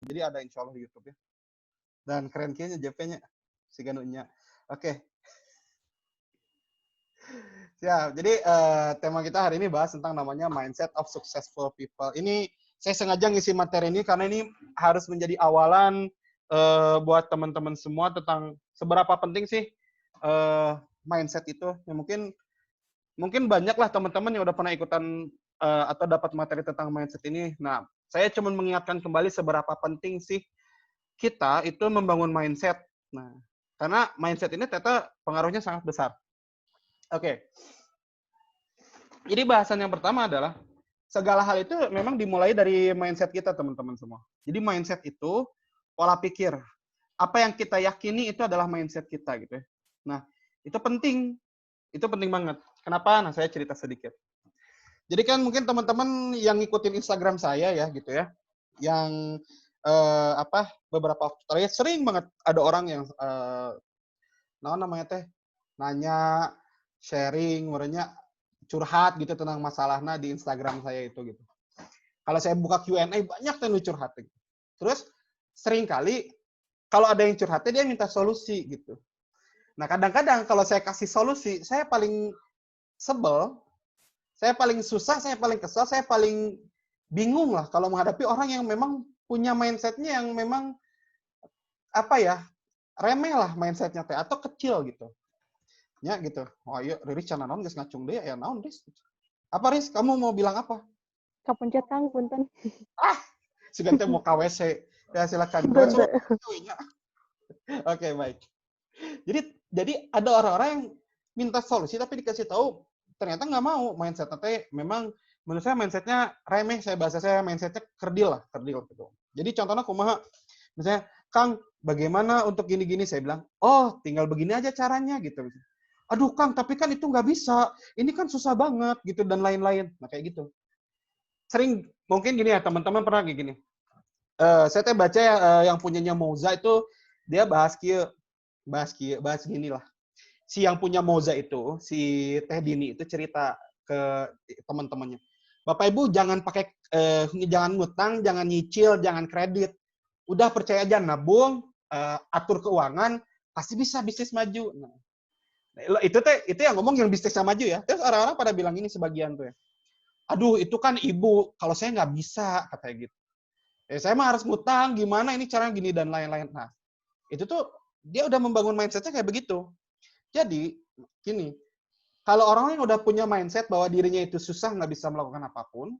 Jadi ada insya Allah di YouTube ya. Dan keren kayaknya JP-nya si Ganunya. Oke, siap. Jadi tema kita hari ini bahas tentang namanya mindset of successful people. Ini saya sengaja ngisi materi ini karena ini harus menjadi awalan buat teman-teman semua tentang seberapa penting sih mindset itu. Ya, mungkin banyak lah teman-teman yang udah pernah ikutan atau dapat materi tentang mindset ini. Nah, saya cuma mengingatkan kembali seberapa penting sih kita itu membangun mindset. Nah, karena mindset ini ternyata pengaruhnya sangat besar. Oke. Jadi bahasan yang pertama adalah segala hal itu memang dimulai dari mindset kita, teman-teman semua. Jadi mindset itu pola pikir. Apa yang kita yakini itu adalah mindset kita gitu ya. Nah, itu penting. Itu penting banget. Kenapa? Nah, saya cerita sedikit. Jadi kan mungkin teman-teman yang ngikutin Instagram saya ya gitu ya. Yang beberapa waktu terakhir sering banget ada orang yang namanya teh nanya, sharing, merenya curhat gitu tentang masalahnya di Instagram saya itu gitu. Kalau saya buka Q&A banyak yang curhat gitu. Terus sering kali kalau ada yang curhatnya dia minta solusi gitu. Nah, kadang-kadang kalau saya kasih solusi, saya paling sebel, saya paling susah, saya paling kesal, saya paling bingung lah kalau menghadapi orang yang memang punya mindset-nya yang memang remeh lah mindset-nya teh atau kecil gitu. Ya gitu. Oh iya, Riris cana naon geus ngacung deui ya naon, Riz? Apa, Riz? Kamu mau bilang apa? Kapencet Kang, punten. Ah, sugan teh mau KWC. Ya silakan. KWC Punten. Oke, baik. Jadi ada orang-orang yang minta solusi tapi dikasih tahu ternyata nggak mau, mindset teh memang menurut saya mindsetnya remeh, bahasa saya mindsetnya kerdil gitu. Jadi contohnya kumaha, misalnya Kang bagaimana untuk gini-gini, saya bilang oh tinggal begini aja caranya gitu. Aduh Kang tapi kan itu nggak bisa, ini kan susah banget gitu dan lain-lain. Nah kayak gitu. Sering mungkin gini ya teman-teman pernah kayak gini. Saya teh baca yang punyanya Moza itu dia bahas gini lah. Si yang punya Moza itu, si Teh Dini itu cerita ke teman-temannya. Bapak Ibu jangan pakai jangan ngutang, jangan nyicil, jangan kredit. Udah percaya aja nabung, atur keuangan, pasti bisa bisnis maju. Nah, itu yang ngomong yang bisnisnya maju ya. Terus orang-orang pada bilang ini sebagian tuh ya. Aduh, itu kan ibu, kalau saya nggak bisa katanya gitu. Saya mah harus ngutang, gimana ini caranya gini dan lain-lain. Nah, itu tuh dia udah membangun mindset-nya kayak begitu. Jadi, gini, kalau orang yang udah punya mindset bahwa dirinya itu susah, nggak bisa melakukan apapun,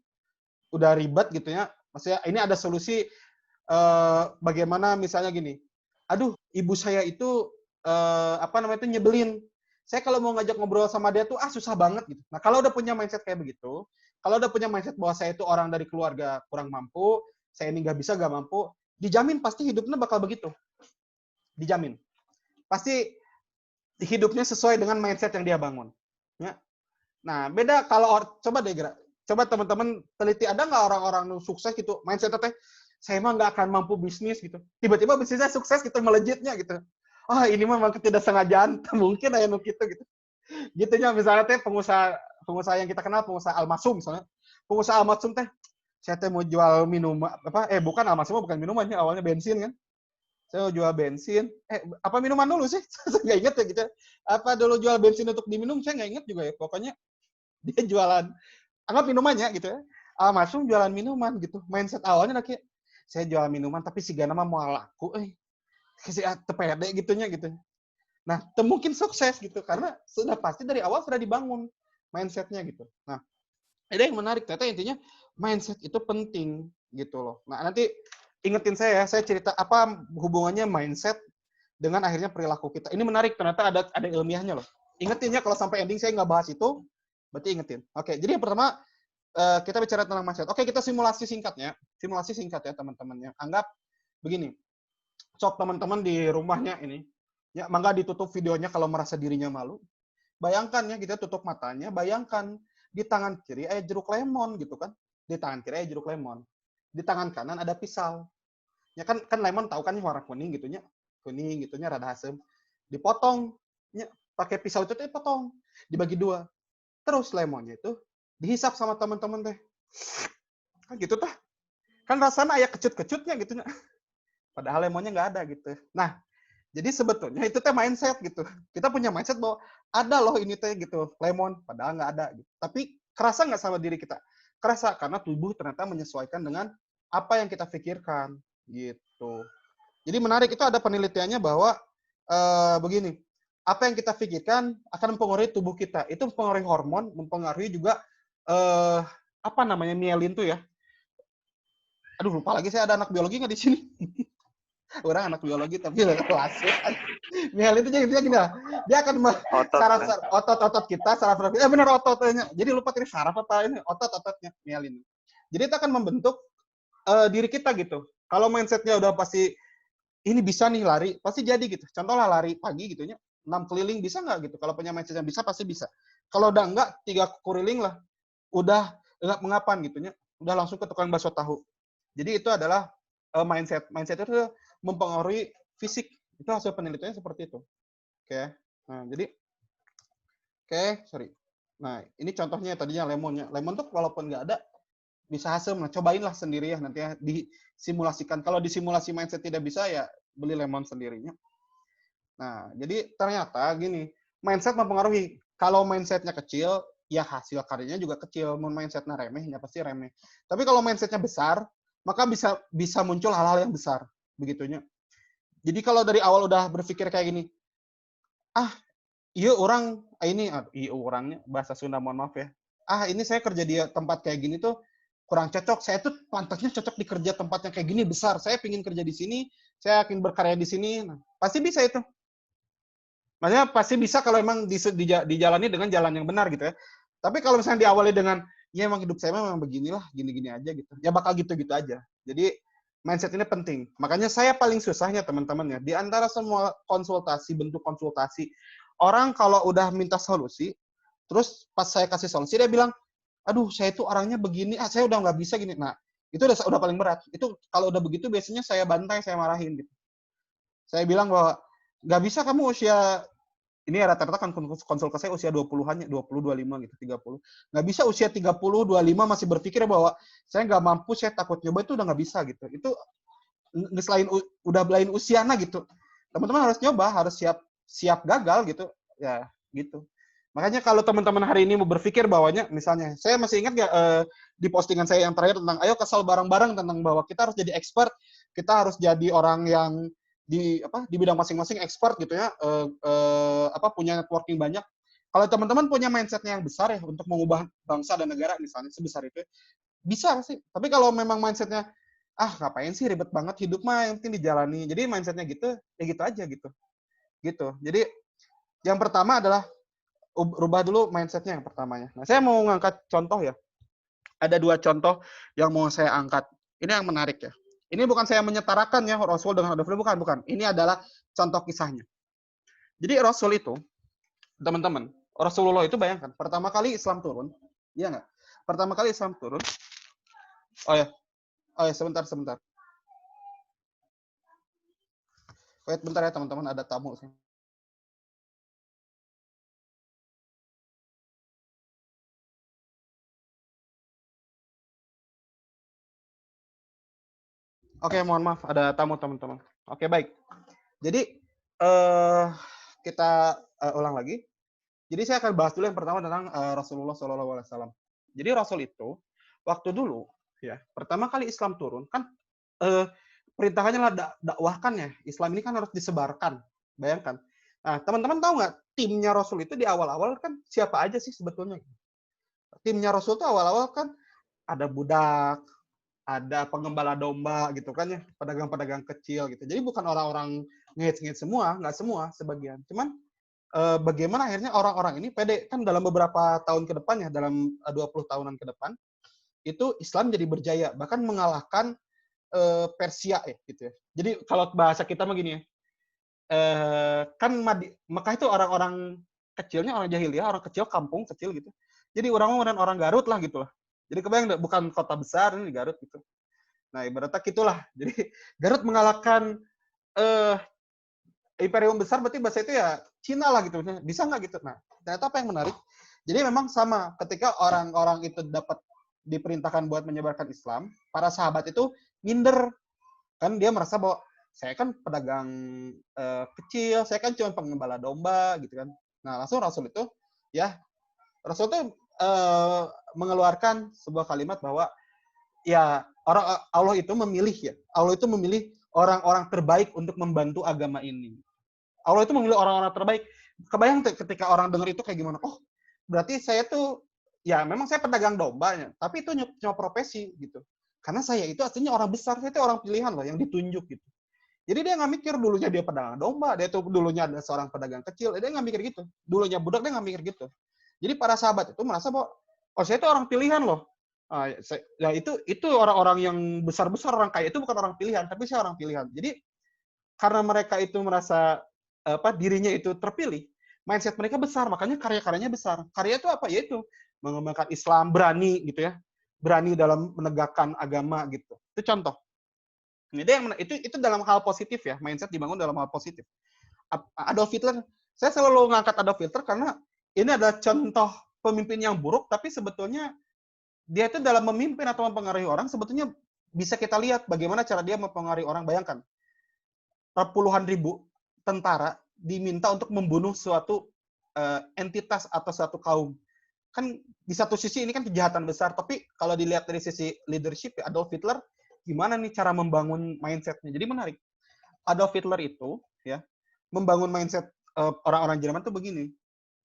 udah ribet gitu ya, maksudnya ini ada solusi bagaimana misalnya gini, aduh, ibu saya itu nyebelin. Saya kalau mau ngajak ngobrol sama dia tuh susah banget gitu. Nah, kalau udah punya mindset kayak begitu, kalau udah punya mindset bahwa saya itu orang dari keluarga kurang mampu, saya ini nggak bisa, nggak mampu, dijamin pasti hidupnya bakal begitu. Dijamin. Pasti hidupnya sesuai dengan mindset yang dia bangun. Ya. Nah, beda kalau coba deh coba teman-teman teliti, ada nggak orang-orang sukses gitu mindset teh saya mah nggak akan mampu bisnis gitu. Tiba-tiba bisnisnya sukses gitu melejitnya gitu. Ini memang ketidaksengajaan, mungkin aya nu kitu gitu. Gitunya misalnya teh pengusaha yang kita kenal, pengusaha Almasum misalnya. Pengusaha Almasum teh saya teh mau jual minuman bukan Almasum bukan minumannya, awalnya bensin kan. Saya jual bensin. Apa minuman dulu sih? Saya nggak inget ya gitu. Apa dulu jual bensin untuk diminum? Saya nggak inget juga ya. Pokoknya dia jualan. Anggap minumannya gitu ya. Masuk jualan minuman gitu. Mindset awalnya kayak saya jual minuman tapi si Gana mah mau laku. Si tepede gitunya gitu. Nah, mungkin sukses gitu. Karena sudah pasti dari awal sudah dibangun mindsetnya gitu. Nah, ada yang menarik. Ternyata intinya mindset itu penting gitu loh. Nah, nanti ingetin saya cerita apa hubungannya mindset dengan akhirnya perilaku kita. Ini menarik, ternyata ada ilmiahnya loh. Ingetin ya, kalau sampai ending saya nggak bahas itu, berarti ingetin. Oke, jadi yang pertama kita bicara tentang mindset. Oke, kita simulasi singkatnya. Simulasi singkat ya teman-teman. Anggap begini, cok teman-teman di rumahnya ini, ya mangga ditutup videonya kalau merasa dirinya malu. Bayangkan ya, kita tutup matanya, bayangkan di tangan kiri ada jeruk lemon gitu kan. Di tangan kiri ada jeruk lemon. Di tangan kanan ada pisau. Ya kan lemon tahu kan warna kuning gitunya. Kuning gitunya rada asem. Dipotong. Ya, pakai pisau itu dipotong. Dibagi dua. Terus lemonnya itu dihisap sama teman-teman teh. Kan gitu tah. Kan rasanya aya kecut-kecutnya gitunya. Padahal lemonnya nggak ada gitu. Nah, jadi sebetulnya itu teh mindset gitu. Kita punya mindset bahwa ada loh ini teh gitu, lemon, padahal nggak ada. Gitu. Tapi kerasa nggak sama diri kita? Kerasa, karena tubuh ternyata menyesuaikan dengan apa yang kita pikirkan gitu. Jadi menarik, itu ada penelitiannya bahwa begini, apa yang kita pikirkan akan mempengaruhi tubuh kita. Itu mempengaruhi hormon, mempengaruhi juga apa namanya mielin tuh ya. Aduh, lupa lagi, saya ada anak biologi nggak di sini? Orang anak biologi tapi kelas. Mielin itu intinya gini lah. Dia akan Otot saraf kan? otot-otot kita, saraf benar ototnya. Jadi lupa tadi saraf apa ini, otot-ototnya mielin. Jadi itu akan membentuk diri kita gitu. Kalau mindsetnya udah pasti ini bisa nih lari, pasti jadi gitu. Contohnya lari pagi gitu ya, 6 keliling bisa nggak gitu? Kalau punya mindset yang bisa, pasti bisa. Kalau udah enggak, 3 keliling lah, udah enggak mengapan gitu ya, udah langsung ke tukang bakso tahu. Jadi itu adalah mindset. Mindset itu mempengaruhi fisik. Itu hasil penelitiannya seperti itu. Oke. Nah, jadi sorry. Nah, ini contohnya tadinya lemonnya. Lemon tuh walaupun nggak ada, bisa hasil. Nah, cobainlah sendiri ya, nanti ya, disimulasikan. Kalau disimulasi mindset tidak bisa, ya beli lemon sendirinya. Nah, jadi ternyata gini, mindset mempengaruhi. Kalau mindsetnya kecil, ya hasil karyanya juga kecil. Mau mindsetnya remeh, ya pasti remeh. Tapi kalau mindsetnya besar, maka bisa muncul hal-hal yang besar. Begitunya. Jadi kalau dari awal udah berpikir kayak gini, iya orang, iya orangnya, bahasa Sunda, mohon maaf ya. Ini saya kerja di tempat kayak gini tuh kurang cocok. Saya tuh pantasnya cocok di kerja tempat yang kayak gini besar. Saya pingin kerja di sini, saya yakin berkarya di sini. Nah, pasti bisa itu. Maksudnya pasti bisa kalau emang dijalani dengan jalan yang benar gitu ya. Tapi kalau misalnya diawali dengan, ya emang hidup saya memang beginilah, gini-gini aja gitu. Ya bakal gitu-gitu aja. Jadi mindset ini penting. Makanya saya paling susahnya teman-teman ya, di antara semua konsultasi, bentuk konsultasi, orang kalau udah minta solusi, terus pas saya kasih solusi, dia bilang, aduh saya itu orangnya begini, saya udah nggak bisa gini. Nah, itu udah paling berat. Itu kalau udah begitu biasanya saya bantai, saya marahin gitu. Saya bilang bahwa nggak bisa kamu usia ini rata-rata kan konsul ke saya usia 20-an, 20, 25 gitu, 30. Nggak bisa usia 30, 25 masih berpikir bahwa saya nggak mampu, saya takut nyoba, itu udah nggak bisa gitu. Itu selain udah belain usiana gitu. Teman-teman harus nyoba, harus siap gagal gitu. Ya, gitu. Makanya kalau teman-teman hari ini mau berpikir bahwanya, misalnya, saya masih ingat nggak di postingan saya yang terakhir tentang, ayo kesal bareng-bareng, tentang bahwa kita harus jadi expert, kita harus jadi orang yang di bidang masing-masing expert gitu ya, punya networking banyak. Kalau teman-teman punya mindsetnya yang besar ya untuk mengubah bangsa dan negara misalnya sebesar itu, bisa sih. Tapi kalau memang mindsetnya ngapain sih ribet banget hidup mah, yang penting dijalani. Jadi mindsetnya gitu, ya gitu aja gitu. Gitu. Jadi yang pertama adalah rubah dulu mindsetnya yang pertamanya. Nah, saya mau ngangkat contoh ya. Ada 2 contoh yang mau saya angkat. Ini yang menarik ya. Ini bukan saya menyetarakan ya Rasul dengan Adolf Hitler, bukan. Ini adalah contoh kisahnya. Jadi Rasul itu, teman-teman, Rasulullah itu bayangkan, pertama kali Islam turun, iya nggak? Pertama kali Islam turun, oh ya, sebentar. Wait, bentar ya teman-teman, ada tamu. Oke, mohon maaf, ada tamu teman-teman. Oke, baik. Jadi, kita ulang lagi. Jadi saya akan bahas dulu yang pertama tentang Rasulullah SAW. Jadi Rasul itu waktu dulu ya pertama kali Islam turun kan perintahnya lah dakwahkan ya. Islam ini kan harus disebarkan. Bayangkan. Nah, teman-teman tahu nggak timnya Rasul itu di awal-awal kan siapa aja sih sebetulnya? Timnya Rasul itu awal-awal kan ada budak, ada pengembala domba gitu kan ya, pedagang-pedagang kecil gitu. Jadi bukan orang-orang ngehits semua, nggak semua, sebagian. Cuman bagaimana akhirnya orang-orang ini pede kan dalam beberapa tahun ke depan ya, dalam 20 tahunan ke depan itu Islam jadi berjaya, bahkan mengalahkan Persia ya gitu ya. Jadi kalau bahasa kita mah gini ya, kan Mekah itu orang-orang kecilnya, orang jahiliyah, orang kecil, kampung kecil gitu. Jadi orang Garut lah gitu lah. Jadi kebayang bukan kota besar ini Garut gitu. Nah ibaratnya gitulah. Jadi Garut mengalahkan imperium besar, berarti bahasa itu ya Cina lah gitu. Bisa nggak gitu? Nah, ternyata apa yang menarik? Jadi memang sama, ketika orang-orang itu dapat diperintahkan buat menyebarkan Islam, para sahabat itu minder. Kan dia merasa bahwa saya kan pedagang kecil, saya kan cuma pengembala domba gitu kan. Nah, langsung Rasul itu mengeluarkan sebuah kalimat bahwa ya Allah itu memilih Allah itu memilih orang-orang terbaik untuk membantu agama ini. Allah itu memilih orang-orang terbaik. Kebayang ketika orang dengar itu kayak gimana? Oh, berarti saya tuh ya memang saya pedagang dombanya, tapi itu cuma profesi gitu. Karena saya itu aslinya orang besar, saya itu orang pilihan loh yang ditunjuk gitu. Jadi dia nggak mikir dulunya dia pedagang domba, dia tuh dulunya ada seorang pedagang kecil, dia nggak mikir gitu. Dulunya budak dia nggak mikir gitu. Jadi para sahabat itu merasa bahwa oh saya itu orang pilihan loh. Ya itu orang-orang yang besar-besar orang kaya itu bukan orang pilihan, tapi saya orang pilihan. Jadi karena mereka itu merasa dirinya itu terpilih, mindset mereka besar, makanya karya-karyanya besar. Karya itu apa? Yaitu mengembangkan Islam, berani gitu ya, berani dalam menegakkan agama gitu. Itu contoh. Itu dalam hal positif ya, mindset dibangun dalam hal positif. Adolf Hitler, saya selalu ngangkat Adolf Hitler karena ini adalah contoh pemimpin yang buruk, tapi sebetulnya dia itu dalam memimpin atau mempengaruhi orang, sebetulnya bisa kita lihat bagaimana cara dia mempengaruhi orang. Bayangkan, puluhan ribu tentara diminta untuk membunuh suatu entitas atau suatu kaum. Kan di satu sisi ini kan kejahatan besar, tapi kalau dilihat dari sisi leadership, Adolf Hitler gimana nih cara membangun mindset-nya. Jadi menarik. Adolf Hitler itu ya membangun mindset orang-orang Jerman tuh begini.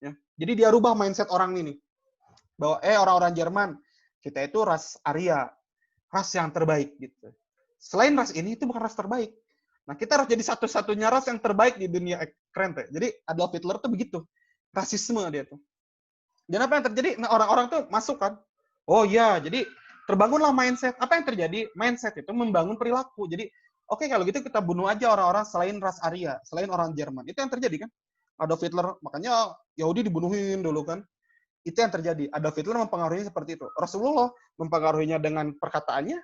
Ya. Jadi dia rubah mindset orang ini. Bahwa orang-orang Jerman, kita itu ras Arya, ras yang terbaik gitu. Selain ras ini itu bukan ras terbaik. Nah, kita harus jadi satu-satunya ras yang terbaik di dunia. Keren tuh. Jadi Adolf Hitler tuh begitu. Rasisme dia tuh. Dan apa yang terjadi? Nah, orang-orang tuh masuk kan. Oh iya, jadi terbangunlah mindset. Apa yang terjadi? Mindset itu membangun perilaku. Jadi, oke, kalau gitu kita bunuh aja orang-orang selain ras Arya, selain orang Jerman. Itu yang terjadi kan? Adolf Hitler, makanya Yahudi dibunuhin dulu kan. Itu yang terjadi. Adolf Hitler mempengaruhinya seperti itu. Rasulullah mempengaruhinya dengan perkataannya,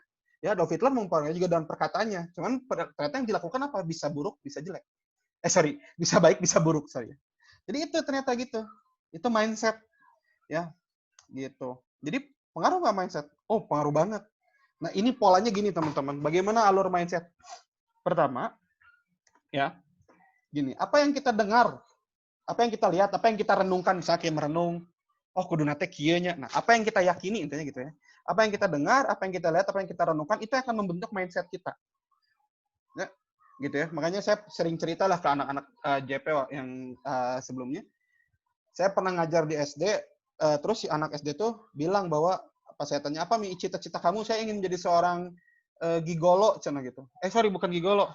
ya Adolf Hitler mempengaruhinya juga dengan perkataannya. Cuman ternyata yang dilakukan apa? Bisa buruk, bisa jelek. Bisa baik, bisa buruk. Jadi itu ternyata gitu. Itu mindset ya gitu. Jadi pengaruh nggak mindset? Oh, pengaruh banget. Nah, ini polanya gini teman-teman. Bagaimana alur mindset? Pertama, ya, gini. Apa yang kita dengar, apa yang kita lihat, apa yang kita renungkan, misalnya kayak merenung, oh kudu nate kieu nya. Nah, apa yang kita yakini intinya gitu ya. Apa yang kita dengar, apa yang kita lihat, apa yang kita renungkan, itu akan membentuk mindset kita. Ya, gitu ya. Makanya saya sering ceritalah ke anak-anak JP yang sebelumnya. Saya pernah ngajar di SD, terus si anak SD tuh bilang bahwa pas saya tanya apa nih cita-cita kamu, saya ingin menjadi seorang gigolo cina gitu. Sorry, bukan gigolo.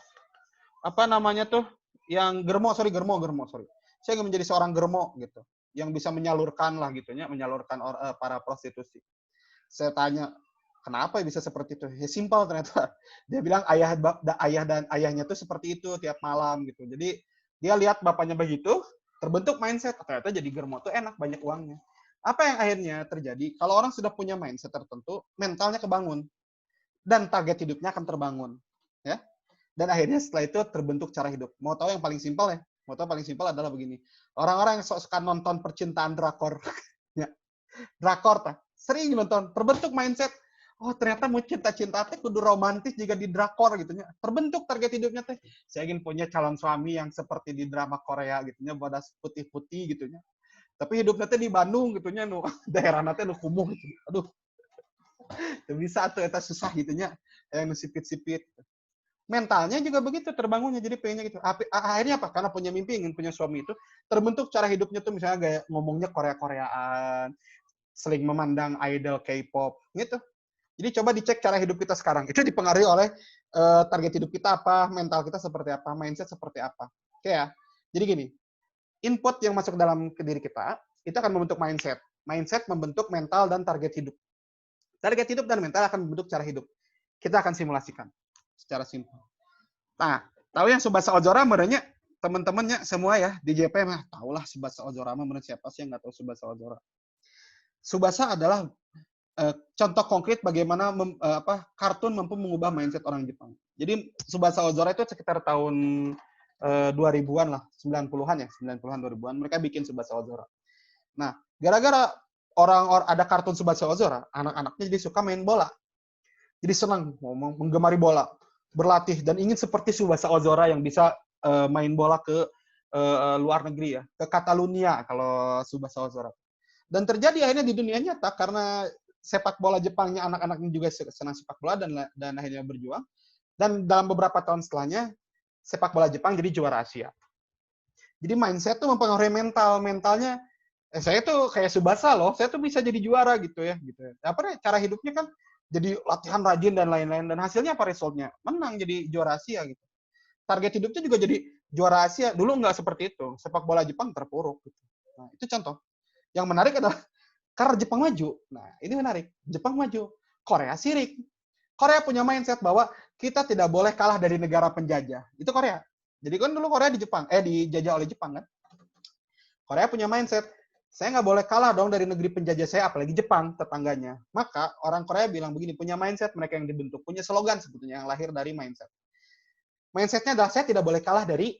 Apa namanya tuh? Yang germo, sorry. Saya ingin menjadi seorang germo gitu, yang bisa menyalurkan lah gitunya, menyalurkan para prostitusi. Saya tanya, kenapa bisa seperti itu? Ya simpel ternyata. Dia bilang ayah dan ayahnya tuh seperti itu tiap malam gitu. Jadi dia lihat bapaknya begitu, terbentuk mindset, ternyata jadi germo tuh enak, banyak uangnya. Apa yang akhirnya terjadi? Kalau orang sudah punya mindset tertentu, mentalnya kebangun dan target hidupnya akan terbangun, ya. Dan akhirnya setelah itu terbentuk cara hidup. Mau tahu yang paling simpel ya? Mau tahu paling simpel adalah begini. Orang-orang yang suka nonton percintaan drakor, ya, drakor tak sering nonton, terbentuk mindset. Oh ternyata mau cinta-cinta teh kudu romantis juga di drakor gitu nya. Terbentuk target hidupnya teh. Saya ingin punya calon suami yang seperti di drama Korea gitu nya, bodas putih-putih gitu nya. Tapi hidupnya teh di Bandung gitu nya, nu daerah teh nu kumuh gitu. Aduh. Bisa tuh eta susah gitu nya. Yang sipit-sipit. Mentalnya juga begitu terbangunnya, jadi pengennya gitu. Akhirnya apa? Karena punya mimpi ingin punya suami itu, terbentuk cara hidupnya tuh misalnya kayak ngomongnya Korea-Koreaan, sering memandang idol K-pop gitu. Jadi coba dicek cara hidup kita sekarang. Itu dipengaruhi oleh target hidup kita apa, mental kita seperti apa, mindset seperti apa. Oke ya. Jadi gini, input yang masuk dalam ke diri kita itu akan membentuk mindset. Mindset membentuk mental dan target hidup. Target hidup dan mental akan membentuk cara hidup. Kita akan simulasikan secara simpel. Nah, tahu yang Subasa Ojora merenya teman-temannya semua ya di JP mah tahulah Subasa Ojora mah menurut siapa sih yang nggak tahu Subasa Ojora. Subasa adalah contoh konkret bagaimana kartun mampu mengubah mindset orang Jepang. Jadi Subasa Ojora itu sekitar tahun 2000-an lah, 90-an ya, 90-an 2000-an mereka bikin Subasa Ojora. Nah, gara-gara orang ada kartun Subasa Ojora, anak-anaknya jadi suka main bola. Jadi senang menggemari bola. berlatih dan ingin seperti Tsubasa Ozora yang bisa main bola ke luar negeri ya, ke Catalunya kalau Tsubasa Ozora. Dan terjadi akhirnya di dunia nyata karena sepak bola Jepangnya anak-anaknya juga senang sepak bola dan akhirnya berjuang. Dan dalam beberapa tahun setelahnya sepak bola Jepang jadi juara Asia. Jadi mindset tuh mempengaruhi mentalnya. Saya tuh kayak Subasa loh, saya tuh bisa jadi juara gitu ya. Apa cara hidupnya kan jadi latihan rajin dan lain-lain. Dan hasilnya apa resultnya? Menang jadi juara Asia gitu. Target hidupnya juga jadi juara Asia. Dulu nggak seperti itu. Sepak bola Jepang terpuruk. Gitu. Nah, itu contoh. Yang menarik adalah karena Jepang maju. Nah, ini menarik. Jepang maju. Korea sirik. Korea punya mindset bahwa kita tidak boleh kalah dari negara penjajah. Itu Korea. Jadi kan dulu Korea dijajah oleh Jepang kan. Korea punya mindset, saya nggak boleh kalah dong dari negeri penjajah saya, apalagi Jepang, tetangganya. Maka orang Korea bilang begini, punya mindset mereka yang dibentuk, punya slogan sebetulnya yang lahir dari mindset. Mindsetnya adalah saya tidak boleh kalah dari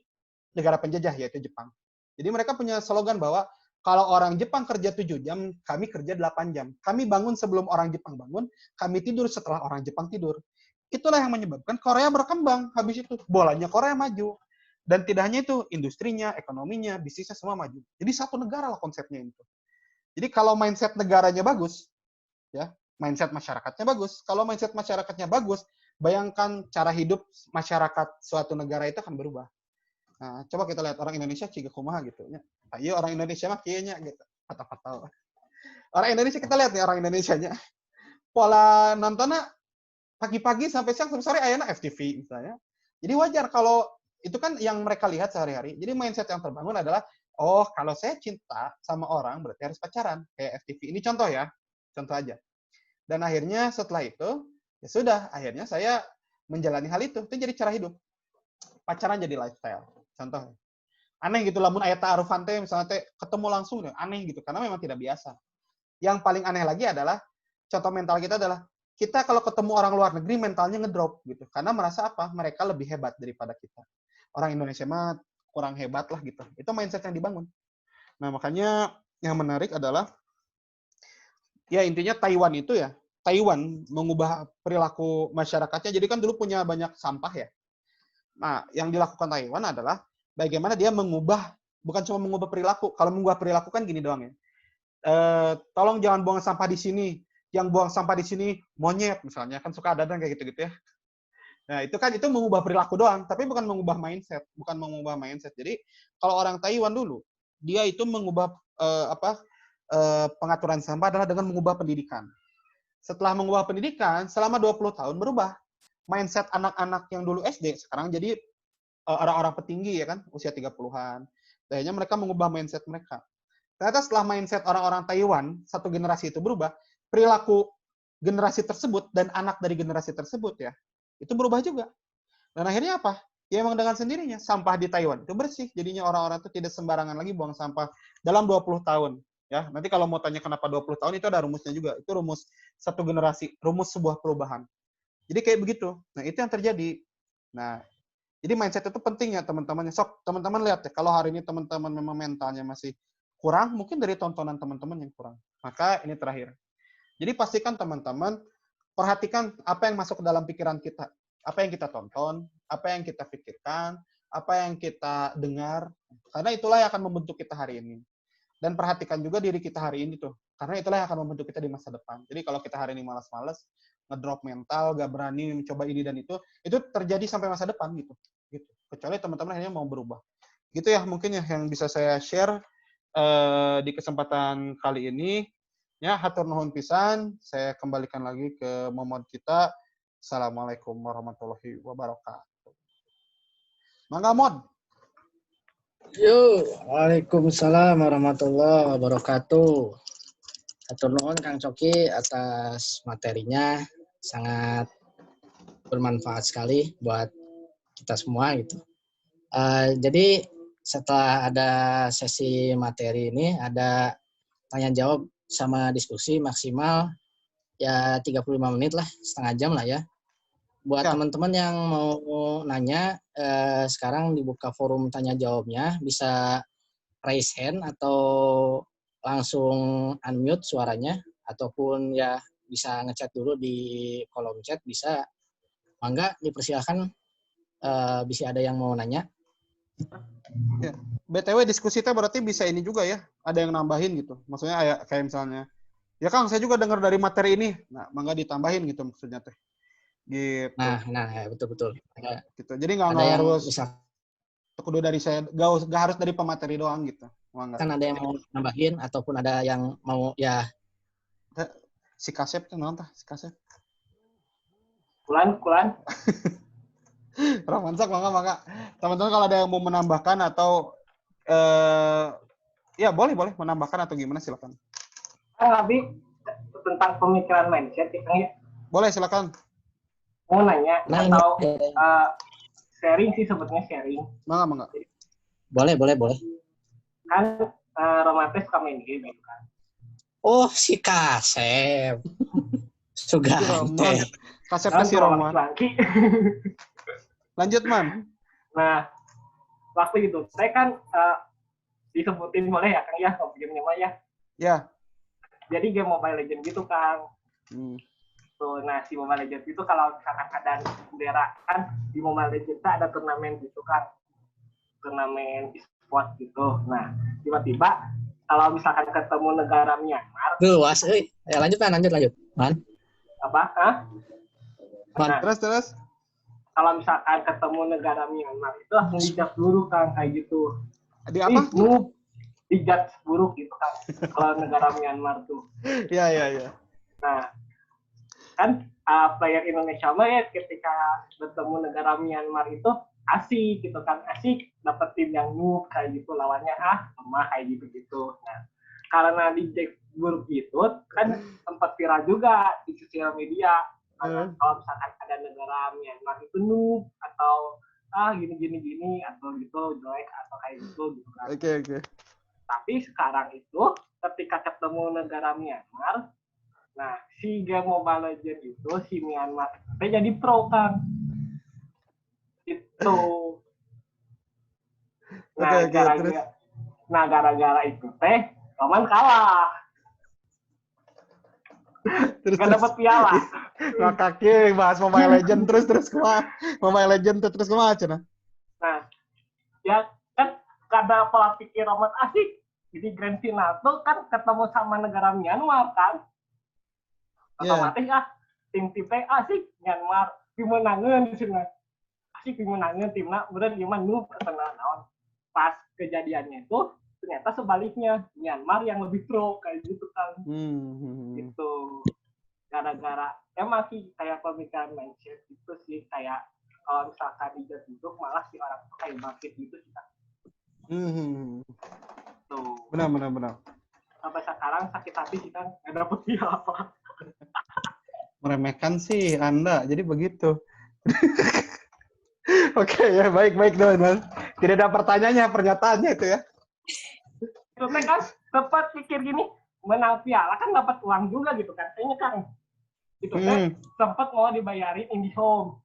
negara penjajah, yaitu Jepang. Jadi mereka punya slogan bahwa kalau orang Jepang kerja 7 jam, kami kerja 8 jam. Kami bangun sebelum orang Jepang bangun, kami tidur setelah orang Jepang tidur. Itulah yang menyebabkan Korea berkembang. Habis itu bolanya Korea maju. Dan tidak hanya itu, industrinya, ekonominya, bisnisnya semua maju. Jadi satu negara lah konsepnya itu. Jadi kalau mindset negaranya bagus, ya, mindset masyarakatnya bagus. Kalau mindset masyarakatnya bagus, bayangkan cara hidup masyarakat suatu negara itu akan berubah. Nah, coba kita lihat orang Indonesia ciga kumaha gitu nya. Ayo orang Indonesia mah kieu nya gitu. Kata-kata. Orang Indonesia kita lihat nih orang Indonesianya. Pola nontonnya pagi-pagi sampai siang sampai sore ayana FTV misalnya. Jadi wajar kalau itu kan yang mereka lihat sehari-hari. Jadi mindset yang terbangun adalah, oh kalau saya cinta sama orang berarti harus pacaran kayak FTV. Ini contoh ya, contoh aja. Dan akhirnya setelah itu ya sudah, akhirnya saya menjalani hal itu. Itu jadi cara hidup. Pacaran jadi lifestyle. Contoh. Aneh gitu, lamun ayat ta'arufan teh misalnya teh ketemu langsung aneh gitu karena memang tidak biasa. Yang paling aneh lagi adalah contoh mental kita adalah kita kalau ketemu orang luar negeri mentalnya ngedrop gitu karena merasa apa? Mereka lebih hebat daripada kita. Orang Indonesia mah kurang hebat lah gitu. Itu mindset yang dibangun. Nah, makanya yang menarik adalah ya intinya Taiwan itu ya, Taiwan mengubah perilaku masyarakatnya. Jadi kan dulu punya banyak sampah ya. Nah, yang dilakukan Taiwan adalah bagaimana dia mengubah, bukan cuma mengubah perilaku. Kalau mengubah perilaku kan gini doang ya. Tolong jangan buang sampah di sini. Yang buang sampah di sini monyet misalnya. Kan suka ada kayak gitu-gitu ya. Nah, itu kan itu mengubah perilaku doang, tapi bukan mengubah mindset, bukan mengubah mindset. Jadi, kalau orang Taiwan dulu, dia itu mengubah pengaturan sampah adalah dengan mengubah pendidikan. Setelah mengubah pendidikan, selama 20 tahun berubah. Mindset anak-anak yang dulu SD sekarang jadi orang-orang petinggi ya kan, usia 30-an. Akhirnya mereka mengubah mindset mereka. Ternyata setelah mindset orang-orang Taiwan, satu generasi itu berubah, perilaku generasi tersebut dan anak dari generasi tersebut ya, itu berubah juga. Dan akhirnya apa? Ya emang dengan sendirinya, sampah di Taiwan itu bersih. Jadinya orang-orang itu tidak sembarangan lagi buang sampah dalam 20 tahun. Ya, nanti kalau mau tanya kenapa 20 tahun, itu ada rumusnya juga. Itu rumus satu generasi, rumus sebuah perubahan. Jadi kayak begitu. Nah, itu yang terjadi. Nah, jadi mindset itu penting ya teman-teman. Sok, teman-teman lihat ya, kalau hari ini teman-teman memang mentalnya masih kurang, mungkin dari tontonan teman-teman yang kurang. Maka ini terakhir. Jadi pastikan teman-teman perhatikan apa yang masuk ke dalam pikiran kita. Apa yang kita tonton, apa yang kita pikirkan, apa yang kita dengar. Karena itulah yang akan membentuk kita hari ini. Dan perhatikan juga diri kita hari ini tuh. Karena itulah yang akan membentuk kita di masa depan. Jadi kalau kita hari ini malas-malas, ngedrop mental, gak berani mencoba ini dan itu terjadi sampai masa depan gitu. Kecuali teman-teman akhirnya mau berubah. Gitu ya mungkin ya yang bisa saya share di kesempatan kali ini. Ya, hatur nuhun pisan. Saya kembalikan lagi ke momon kita. Assalamualaikum warahmatullahi wabarakatuh. Mangga Mod. Yo, waalaikumsalam warahmatullahi wabarakatuh. Hatur nuhun Kang Coki atas materinya, sangat bermanfaat sekali buat kita semua gitu. Jadi setelah ada sesi materi ini, ada tanya jawab sama diskusi maksimal ya 35 menit lah, setengah jam lah ya. Buat teman-teman yang mau nanya, sekarang dibuka forum tanya jawabnya, bisa raise hand atau langsung unmute suaranya, ataupun ya bisa ngechat dulu di kolom chat, bisa Mangga dipersilakan bisa ada yang mau nanya. Ya. BTW diskusi kita berarti bisa ini juga ya, ada yang nambahin gitu. Maksudnya kayak misalnya, ya Kang, saya juga dengar dari materi ini. Nah, mangga ditambahin gitu maksudnya teh. Gitu. Nah, ya, betul. Gitu. Jadi nggak Ada yang harus misalkan kudu dari saya, nggak harus dari pemateri doang gitu. Mangga. ada yang mau nambahin ataupun ada yang mau ya. Si Kasep tuh nonton, si Kasep. Kulan. Romansak mangga. Teman-teman kalau ada yang mau menambahkan atau ya boleh menambahkan atau gimana silakan. Tapi tentang pemikiran mindset ya. Boleh silakan. Mau nanya Nah, atau sharing sih sebetulnya sharing. Mangga. Boleh. Kan romantis suka main game gitu kan. Oh, si Kasep. Sugante. Kasep Kan si Roman. laki. Lanjut, Man. Nah, waktu itu saya kan disebutin boleh ya Kang ya, gamenya mah ya. Ya. Jadi game Mobile Legends gitu Kang. Tuh, nah si Mobile Legends itu kalau misalkan ada bendera kan di Mobile Legends ada turnamen gitu kan. Turnamen e-sport gitu. Nah, tiba-tiba kalau misalkan ketemu negara Myanmar. Luas, ya lanjut. Man. Apa? Hah? Man. Nah, Terus. Kalau misalkan ketemu negara Myanmar itu langsung dijudge buruk kan kayak gitu. Di apa? Dijudge buruk gitu kan. Kalau negara Myanmar tuh. Iya. Nah, kan player Indonesia mah ya ketika bertemu negara Myanmar itu asik gitu kan, asik dapet tim yang noob kayak gitu, lawannya lemah kayak gitu. Nah, karena di Jack buruk itu kan sempat viral juga di sosial media. Kalau misalkan ada negara Myanmar itu noob atau gini atau gitu jelek atau kayak gitu kan. Oke. Tapi sekarang itu ketika ketemu negara Myanmar, nah si game Mobile Legends itu si Myanmar jadi pro kan. Itu. Nah, gara-gara itu Roman kalah. Gak dapet piala. Kaki bahas Mobile Legends terus kemana? Mobile Legends terus kemana Cina? Nah, ya kan kada pola pikir Roman asik. Jadi grand final tuh kan ketemu sama negara Myanmar kan. Otomatis tim-timnya asik Myanmar dimenangin di sini. Asik dimenangin timnya, kemudian gimana noob ketengah naon. Pas kejadiannya itu ternyata sebaliknya Myanmar yang lebih pro kayak gitu kan. Gitu. Gara-gara emang sih kayak pemikiran mindset itu sih kayak kalau misalkan dijudge malah si orang tuh kayak bangkit gitu sih kan. Tuh. Benar. Sampai sekarang sakit hati sih kan nggak dapet apa. Meremehkan sih Anda, jadi begitu. Oke ya, baik teman-teman. Tidak ada pertanyaannya, pernyataannya itu ya. Itu kan sempat pikir gini, menang piala kan dapat uang juga gitu kan. Kayaknya kan itu sempat mau dibayarin IndiHome.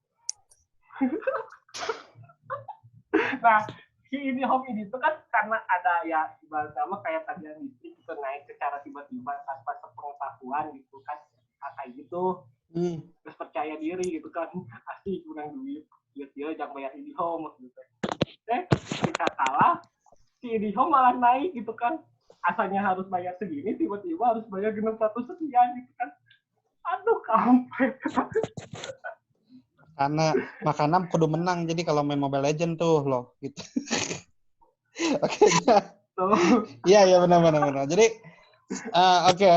Nah, si IndiHome ini tuh kan karena ada ya ibarat nama kayak tagihan listrik itu naik secara tiba-tiba tanpa sepengetahuan gitu kan. Kayak gitu. Terus percaya diri gitu kan. Asik menang duit. Dia jangan bayar IndiHome gitu. Kita kalah, si IndiHome malah naik gitu kan. Asalnya harus bayar segini, tiba-tiba harus bayar 600 sekian gitu kan. Aduh, kampret. Karena makanan kudu menang, jadi kalau main Mobile Legends tuh loh gitu. Oke. Iya benar. Jadi oke.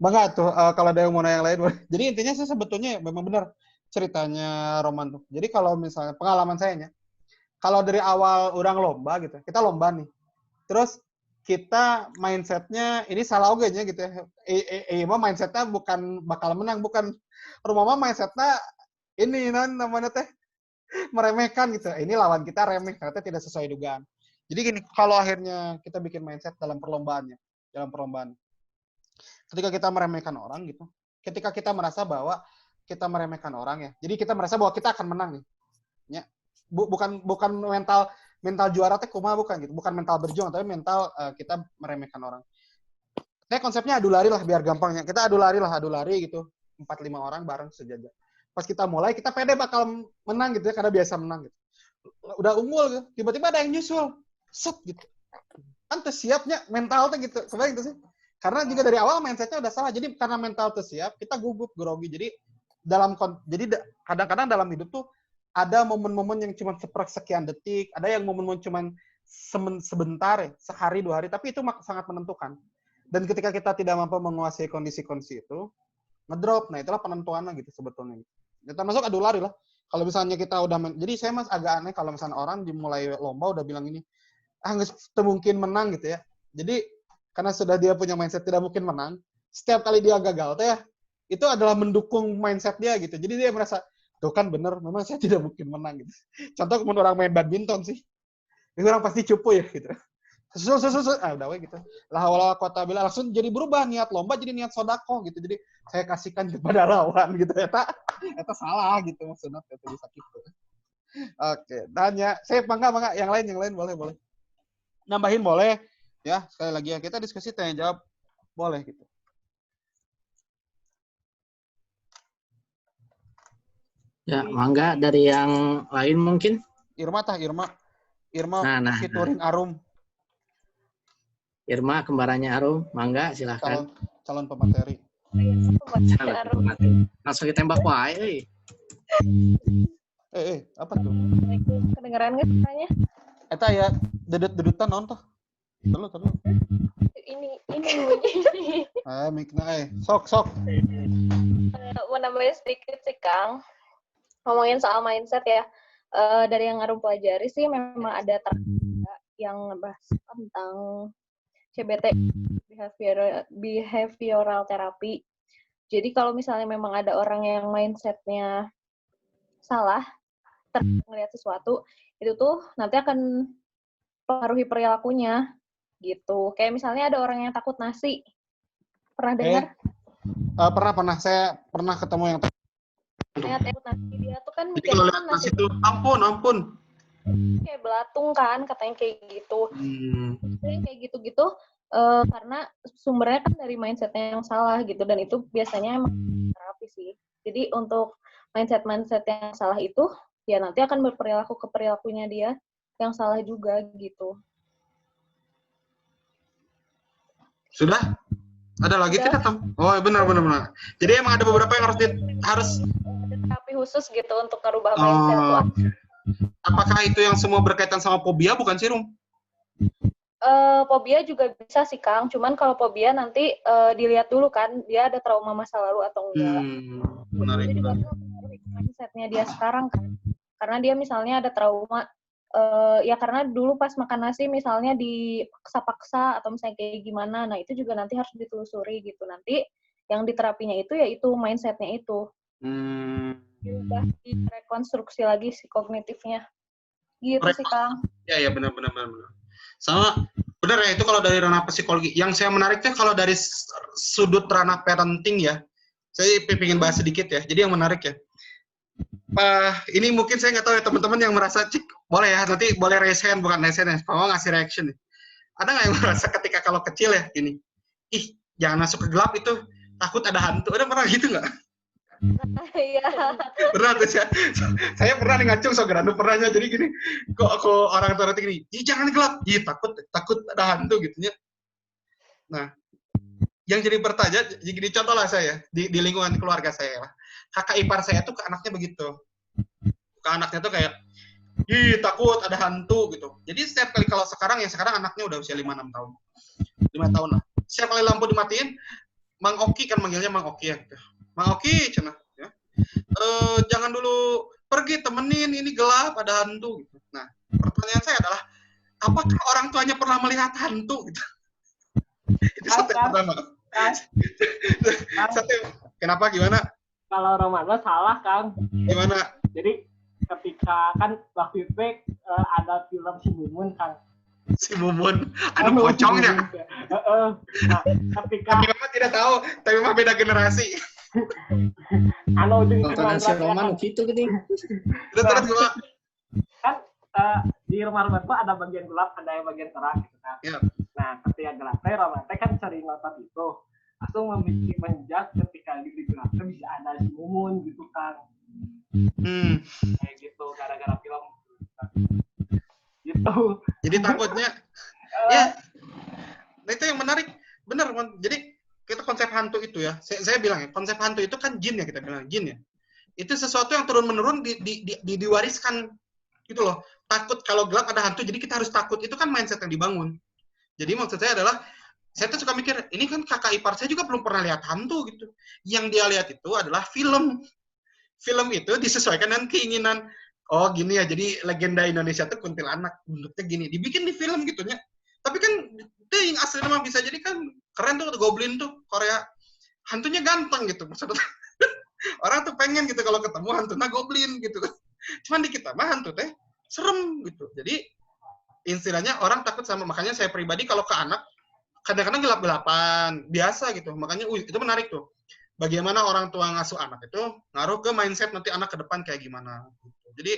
Bangga tuh kalau ada yang mau nanya yang lain. Jadi intinya sih sebetulnya memang benar ceritanya Roman tuh. Jadi kalau misalnya pengalaman saya kalau dari awal udah lomba gitu, kita lomba nih. Terus kita mindsetnya ini salah oge nya gitu ya. Mah mindsetnya bukan bakal menang, bukan. Rumah mindsetnya ini namanya teh meremehkan gitu. Ini lawan kita remeh ternyata tidak sesuai dugaan. Jadi gini, kalau akhirnya kita bikin mindset dalam perlombaan. Ketika kita meremehkan orang gitu, ketika kita merasa bahwa kita meremehkan orang ya, jadi kita merasa bahwa kita akan menang nih. Ya. Bukan mental juara teh kumaha bukan gitu, bukan mental berjuang tapi mental kita meremehkan orang. Kayak konsepnya adu lari lah biar gampangnya. Kita adu lari gitu. 4-5 orang bareng sejajar. pas kita mulai kita pede bakal menang gitu ya karena biasa menang gitu. Udah unggul gitu. Tiba-tiba ada yang nyusul. Set gitu. Kan tersiapnya mental tuh gitu. Kebayang gitu sih. Karena juga dari awal mindsetnya udah salah. Jadi karena mental tersiap, kita gugup, grogi. Jadi kadang-kadang dalam hidup tuh ada momen-momen yang cuma sepersekian detik, ada yang momen-momen cuma sebentar ya, sehari 2 hari, tapi itu sangat menentukan. Dan ketika kita tidak mampu menguasai kondisi-kondisi itu, ngedrop. Nah, itulah penentuannya gitu sebetulnya. Ya, termasuk adu lari lah. Kalau misalnya kita udah jadi saya mas agak aneh kalau misalnya orang dimulai lomba udah bilang ini, nggak mungkin menang gitu ya. Jadi karena sudah dia punya mindset tidak mungkin menang, setiap kali dia gagal teh ya, itu adalah mendukung mindset dia gitu. Jadi dia merasa, tuh kan bener, memang saya tidak mungkin menang gitu. Contoh kemudian orang main badminton sih, itu orang pasti cupu ya gitu. Udah we gitu. Lah wala kota bila langsung jadi berubah niat lomba jadi niat sodako gitu. Jadi saya kasihkan kepada lawan gitu ya. Eta salah gitu maksudnya itu bisa gitu. Oke, tanya. Saya bangga yang lain boleh. Nambahin boleh. Ya, sekali lagi ya kita diskusi tanya jawab boleh gitu. Ya, mangga dari yang lain mungkin. Irma Nah. featuring Arum. Irma kembarannya Arum, mangga silahkan. Calon pemateri. Langsung ditembak wae. Apa tuh? Kedengeran nggak suaranya? Eta ya dedet-dedetan naon tah? Terus. Ini. Mikna sok. Mau nambahin sedikit sih, Kang. Ngomongin soal mindset ya. Dari yang Arum pelajari sih memang ada yang ngebahas tentang CBT, behavioral therapy. Jadi kalau misalnya memang ada orang yang mindsetnya salah, melihat sesuatu, itu tuh nanti akan pengaruhi perilakunya gitu. Kayak misalnya ada orang yang takut nasi. Pernah dengar? Pernah. Saya pernah ketemu yang Takut nasi. Dia tuh kan jadi kalau lihat nasi itu ampun. Kayak belatung kan, katanya kayak gitu. Kayak gitu-gitu karena sumbernya kan dari mindsetnya yang salah gitu, dan itu biasanya emang terapi sih. Jadi untuk mindset yang salah itu ya nanti akan berperilaku ke perilakunya dia yang salah juga gitu. Sudah? Ada lagi tidak, Tam? Oh, benar. Jadi emang ada beberapa yang harus ada terapi khusus gitu untuk merubah mindset tuh. Apakah itu yang semua berkaitan sama fobia bukan sih, Rum? Fobia juga bisa sih, Kang. Cuman kalau fobia nanti dilihat dulu kan dia ada trauma masa lalu atau enggak. Menarik. Jadi juga mempengaruhi mindsetnya dia sekarang kan. Karena dia misalnya ada trauma ya karena dulu pas makan nasi misalnya dipaksa-paksa atau misalnya kayak gimana. Nah, itu juga nanti harus ditelusuri gitu. Nanti yang diterapinya itu yaitu mindsetnya itu. Diubah, direkonstruksi lagi si kognitifnya. Gitu sih, Kang. Ya, benar. Sama, benar ya, itu kalau dari ranah psikologi. Yang saya menariknya kalau dari sudut ranah parenting ya, saya pengen bahas sedikit ya. Jadi yang menarik ya, ini mungkin saya nggak tahu ya teman-teman yang merasa, boleh ya, nanti boleh raise hand, bukan raise hand ya, mau ngasih reaction ya. Ada nggak yang merasa ketika kalau kecil ya, gini, jangan masuk ke gelap itu, takut ada hantu. Ada pernah gitu nggak? Iya. Pernah tuh saya pernah ngacung so geranu pernahnya. Jadi gini, kok orang tua gini, jangan gelap, takut ada hantu gitu ya. Nah, yang jadi bertanya, gini contoh lah saya di lingkungan keluarga saya lah. Kakak ipar saya tuh ke anaknya begitu. Ke anaknya tuh kayak, takut ada hantu gitu. Jadi setiap kali kalau sekarang anaknya udah usia 5-6 tahun. 5 tahun lah. Setiap kali lampu dimatiin, Mang Oki kan manggilnya Mang Oki ya. Mang Oki cenah ya. Jangan dulu pergi, temenin, ini gelap, ada hantu gitu. Nah, pertanyaan saya adalah apakah orang tuanya pernah melihat hantu gitu? Itu satu yang pertama. Kenapa gimana? Kalau Romano salah, Kang. Gimana? Jadi ketika kan waktu itu ada film Si Mumun, Kang. Si Mumun, pocongnya. Nah, ketika tapi Mama tidak tahu, tapi Mama beda generasi. Tontonan si Roman gitu gini. Terus gua kan di rumah tuh ada bagian gelap, ada yang bagian terang gitu kan. Iya. Nah, ketika gelap Roman kan sering nonton itu. Langsung menjak ketika di gelap bisa ada si Mumun gitu kan. Kayak gitu gara-gara film gitu. Jadi takutnya ya. Nah itu yang menarik, benar. Jadi kita konsep hantu itu ya, saya bilang ya, konsep hantu itu kan jin ya, kita bilang jin ya. Itu sesuatu yang turun menurun diwariskan gitu loh. Takut kalau gelap ada hantu, jadi kita harus takut. Itu kan mindset yang dibangun. Jadi maksud saya adalah, saya tuh suka mikir, ini kan kakak ipar saya juga belum pernah lihat hantu gitu. Yang dia lihat itu adalah film. Film itu disesuaikan dengan keinginan. Oh gini ya, jadi legenda Indonesia tuh kuntilanak, bentuknya gini. Dibikin di film gitu ya. Tapi kan itu yang asli memang bisa jadi kan keren tuh Goblin tuh Korea. Hantunya ganteng gitu. Maksudnya orang tuh pengen gitu kalau ketemu hantunya Goblin gitu. Cuman di kita mah hantu teh serem gitu. Jadi istilahnya orang takut sama, makanya saya pribadi kalau ke anak kadang-kadang gelap-gelapan biasa gitu. Makanya itu menarik tuh. Bagaimana orang tua ngasuh anak itu ngaruh ke mindset nanti anak ke depan kayak gimana. Jadi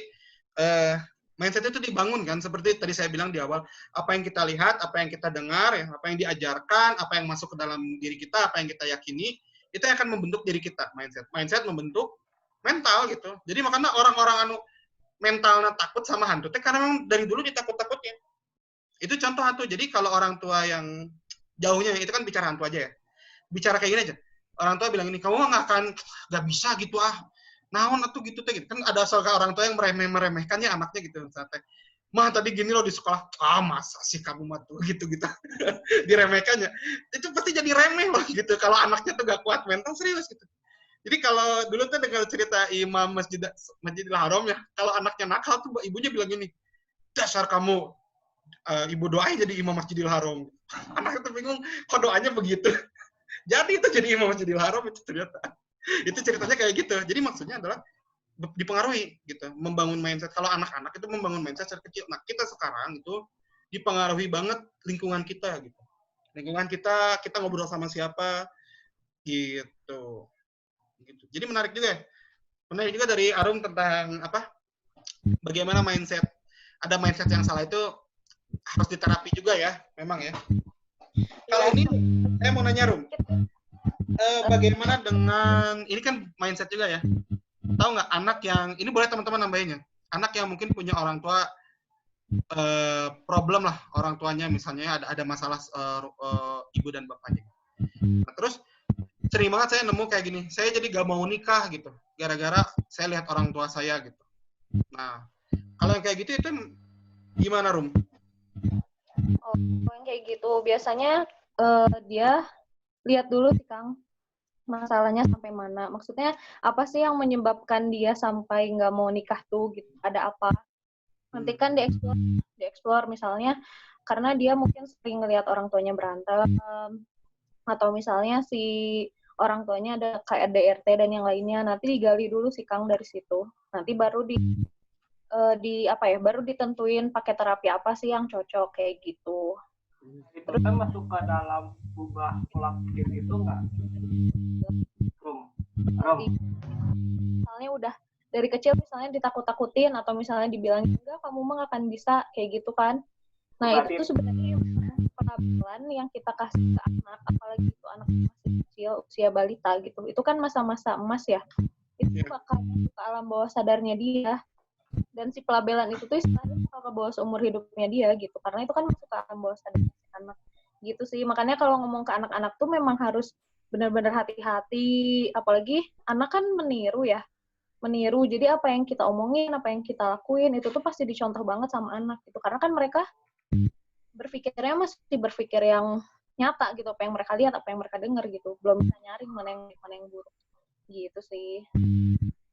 mindset itu dibangun kan seperti tadi saya bilang di awal, apa yang kita lihat, apa yang kita dengar, ya, apa yang diajarkan, apa yang masuk ke dalam diri kita, apa yang kita yakini, itu yang akan membentuk diri kita. Mindset membentuk mental gitu. Jadi makanya orang-orang mentalnya takut sama hantu karena memang dari dulu ditakut-takutin. Itu contoh hantu. Jadi kalau orang tua yang jauhnya itu kan bicara hantu aja ya. Bicara kayak gini aja. Orang tua bilang ini, kamu nggak bisa gitu naon atau gitu teh. Kan ada soal orang tua yang meremehkannya anaknya gitu. Misalnya, mah tadi gini loh di sekolah, masa sih kamu mah tuh gitu diremehkannya. Itu pasti jadi remeh loh gitu. Kalau anaknya tuh gak kuat mental serius gitu. Jadi kalau dulu tuh dengar cerita imam Masjidil Haram ya, kalau anaknya nakal tuh ibunya bilang gini, dasar kamu ibu doain jadi imam Masjidil Haram. Anaknya tuh bingung, kok doanya begitu. Jadi itu jadi imam Masjidil Haram itu ternyata. Itu ceritanya kayak gitu. Jadi maksudnya adalah dipengaruhi gitu, membangun mindset. Kalau anak-anak itu membangun mindset secara kecil. Nah, kita sekarang itu dipengaruhi banget lingkungan kita gitu. Lingkungan kita ngobrol sama siapa gitu. Jadi menarik juga ya. Menarik juga dari Arum tentang apa? Bagaimana mindset. Ada mindset yang salah itu harus diterapi juga ya, memang ya. Kalau ini saya mau nanya Rum, bagaimana dengan ini kan mindset juga ya? Tahu nggak anak yang ini boleh teman-teman nambahin ya? Anak yang mungkin punya orang tua problem lah, orang tuanya misalnya ada masalah ibu dan bapaknya. Nah, terus sering banget saya nemu kayak gini, saya jadi gak mau nikah gitu, gara-gara saya lihat orang tua saya gitu. Nah, kalau yang kayak gitu itu gimana Rum? Oh, yang kayak gitu biasanya dia lihat dulu sih Kang, masalahnya sampai mana. Maksudnya apa sih yang menyebabkan dia sampai nggak mau nikah tuh gitu? Ada apa? Nanti kan dieksplor misalnya karena dia mungkin sering ngelihat orang tuanya berantem atau misalnya si orang tuanya ada kayak DRT dan yang lainnya. Nanti digali dulu sih Kang dari situ. Nanti baru baru ditentuin pakai terapi apa sih yang cocok kayak gitu. Itu kan masuk ke dalam ubah pola pikir itu nggak? Misalnya udah dari kecil misalnya ditakut-takutin atau misalnya dibilang enggak kamu mah nggak akan bisa kayak gitu kan. Nah itu tuh sebenarnya pelabelan yang kita kasih ke anak, apalagi itu anak masih kecil usia balita gitu. Itu kan masa-masa emas ya. Itu bakal masuk ke alam bawah sadarnya dia. Dan si pelabelan itu tuh istilahnya bakal ke bawah seumur hidupnya dia gitu. Karena itu kan masuk ke alam bawah sadar anak gitu sih. Makanya kalau ngomong ke anak-anak tuh memang harus benar-benar hati-hati. Apalagi anak kan meniru ya. Meniru. Jadi apa yang kita omongin, apa yang kita lakuin, itu tuh pasti dicontoh banget sama anak gitu. Karena kan mereka berpikirnya masih berpikir yang nyata gitu. Apa yang mereka lihat, apa yang mereka dengar gitu. Belum bisa nyaring mana yang buruk. Gitu sih.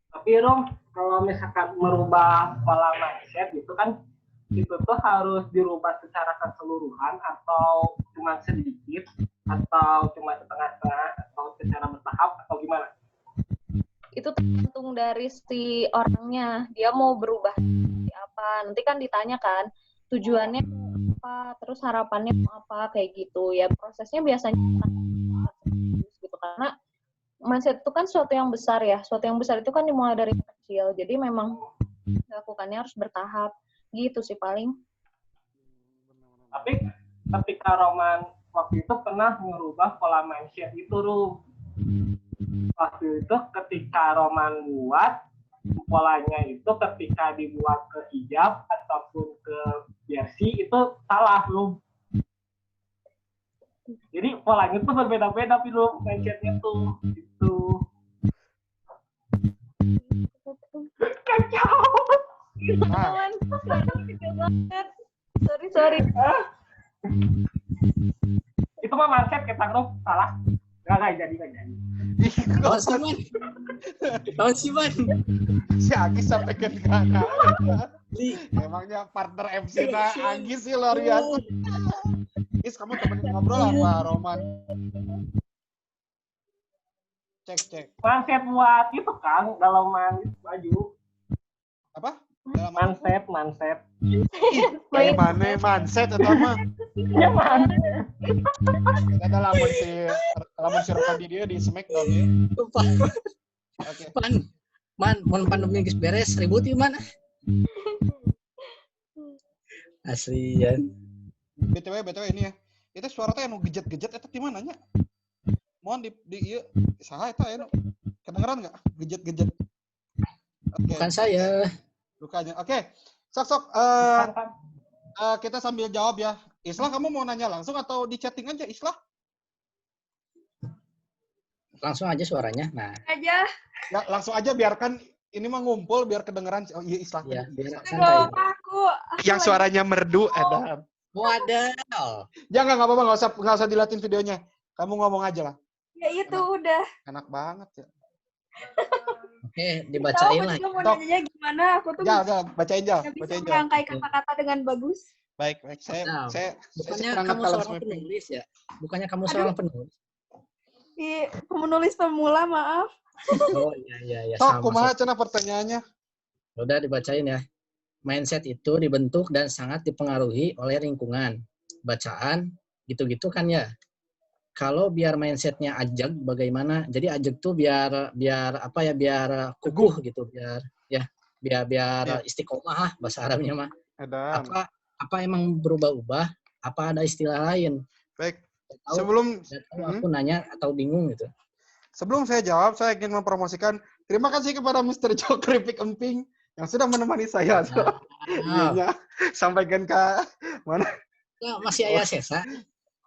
Tapi Rom, kalau misalkan merubah pola mindset gitu kan, itu tuh harus dirubah secara keseluruhan atau cuma sedikit atau cuma setengah-setengah atau secara bertahap atau gimana? Itu tergantung dari si orangnya, dia mau berubah seperti apa. Nanti kan ditanya kan tujuannya apa, terus harapannya apa kayak gitu ya. Prosesnya biasanya gitu karena mindset itu kan sesuatu yang besar ya. Sesuatu yang besar itu kan dimulai dari kecil. Jadi memang lakukannya harus bertahap. Gitu sih paling. Tapi ketika Roman waktu itu pernah merubah pola mindset itu, Rum. Waktu itu ketika Roman buat, polanya itu ketika dibuat ke hijab ataupun ke jersey itu salah belum. Jadi polanya tuh berbeda-beda belum mindsetnya tuh itu kacau. Kawan, banget. Sorry. Itu mah mindset kita bro salah. Nggak jadi. Tahun sih man. Si Agis sampaikan ke kakak. Emangnya partner MC Agis sih luar biasa. Is, kamu temenin ngobrol apa, Roman? Cek. Mindset buat itu kan dalaman baju. Apa? Mindset. Kayak mana mindset atau apa? Ya man. Kita ada lamun si Rokan dia di Smackdown ya. Lupa. Oke. Man, mau pandemi geus beres, ribut ieu mana? Aslian. BTW ini ya. Itu suara teh anu gejet-gejet eta di mana nya? Mohon di ieu saha eta anu? Kedengeran enggak? Gejet-gejet. Oke. Bukan saya. Lukanya. Oke. Sok. Kita sambil jawab ya. Islah, kamu mau nanya langsung atau di chatting aja, Islah? Langsung aja suaranya. Nah. Aja. Ya, langsung aja biarkan ini mah ngumpul biar kedengeran. Oh iya, Islah. Ya, biar Gak santai. apa aku Yang suaranya merdu ada. Wadaw. Jangan, nggak apa-apa, nggak usah diliatin videonya. Kamu ngomong aja lah. Ya itu udah. Enak banget ya. Oke, dibacain lah. Aku juga mau nanya gimana. Aku tuh Ya, bacain aja. nggak bisa Bacain aja. merangkai kata-kata dengan bagus. Baik. Saya Bukannya perangkat kamu kalau seorang smapping. penulis ya? Bukannya kamu seorang penulis? Penulis pemula, maaf. Oh iya. Sok, kumaha cenah pertanyaannya? Udah dibacain ya. Mindset itu dibentuk dan sangat dipengaruhi oleh lingkungan. Bacaan, gitu-gitu kan ya. Kalau biar mindsetnya ajeg, bagaimana? Jadi ajeg tuh biar apa ya? Biar kukuh gitu, biar istiqomah lah bahasa Arabnya mah. Ada. Apa emang berubah-ubah? Apa ada istilah lain? Baik. Sebelum aku nanya atau bingung gitu. Sebelum saya jawab, saya ingin mempromosikan terima kasih kepada Mr. Joe Keripik Emping yang sudah menemani saya. Iya, sampaikan ke mana? Nah, masih ayah sesa.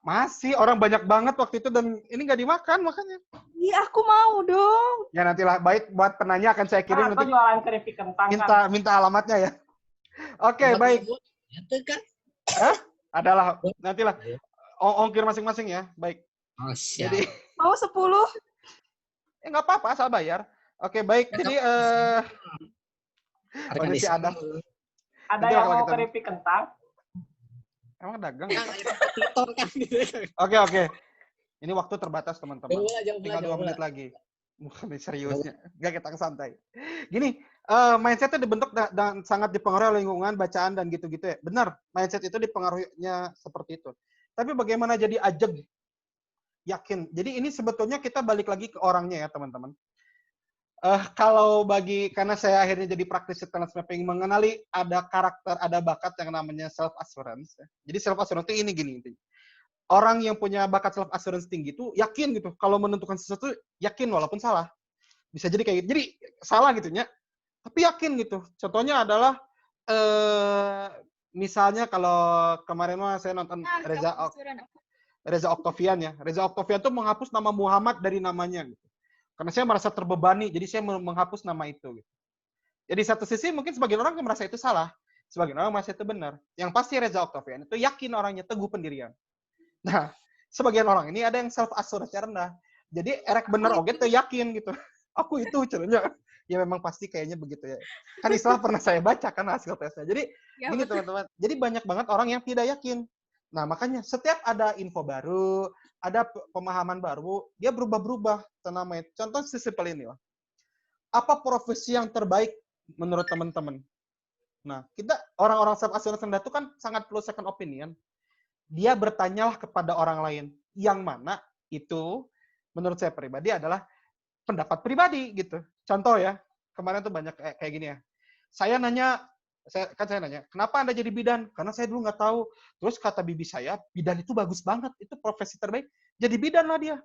Masih, orang banyak banget waktu itu dan ini nggak dimakan makanya. Iya, aku mau dong. Ya nantilah, baik buat penanya akan saya kirim nanti. Jualan keripik kentang kan. Minta alamatnya ya. Oke, baik. Itu kan. Adalah nantilah. Ongkir masing-masing ya. Baik. Oh, siap. Jadi Mau 10. nggak apa-apa, asal bayar. Oke, baik. Jadi Kondisi ada. Ada yang mau keripik kentang? Emang dagang? kan gitu. Oke. Ini waktu terbatas, teman-teman. Tinggal 2 menit lagi. Bukan seriusnya. Enggak, kita santai. Gini, mindset-nya dibentuk dan sangat dipengaruhi oleh lingkungan, bacaan, dan gitu-gitu ya. Benar, mindset itu dipengaruhinya seperti itu. Tapi bagaimana jadi ajeg? Yakin. Jadi ini sebetulnya kita balik lagi ke orangnya ya, teman-teman. Karena saya akhirnya jadi praktisi talent mapping, mengenali ada karakter, ada bakat yang namanya self assurance. Jadi self assurance itu ini gini. Orang yang punya bakat self assurance tinggi itu yakin gitu. Kalau menentukan sesuatu yakin walaupun salah. Bisa jadi kayak gitu. Jadi salah gitu ya. Tapi yakin gitu. Contohnya adalah misalnya kalau kemarin saya nonton Reza Octavian ya. Reza Octavian tuh menghapus nama Muhammad dari namanya gitu. Karena saya merasa terbebani, jadi saya menghapus nama itu. Gitu. Jadi satu sisi mungkin sebagian orang merasa itu salah, sebagian orang merasa itu benar. Yang pasti Reza Octavian itu yakin orangnya teguh pendirian. Nah, sebagian orang ini ada yang self assurance rendah. Jadi erek bener oge tuh yakin gitu. Aku itu caranya. Ya memang pasti kayaknya begitu ya. Kan istilah pernah saya baca kan hasil tesnya. Jadi gini teman-teman. Jadi banyak banget orang yang tidak yakin. Nah, makanya setiap ada info baru, ada pemahaman baru, dia berubah-berubah. Contoh sesimpel ini lah. Apa profesi yang terbaik menurut teman-teman? Nah, kita orang-orang self assurance rendah itu kan sangat perlu second opinion. Dia bertanyalah kepada orang lain. Yang mana itu menurut saya pribadi adalah pendapat pribadi gitu. Contoh ya, kemarin tuh banyak kayak gini ya. Saya nanya, kenapa Anda jadi bidan? Karena saya dulu nggak tahu. Terus kata bibi saya, bidan itu bagus banget, itu profesi terbaik. Jadi bidan lah dia.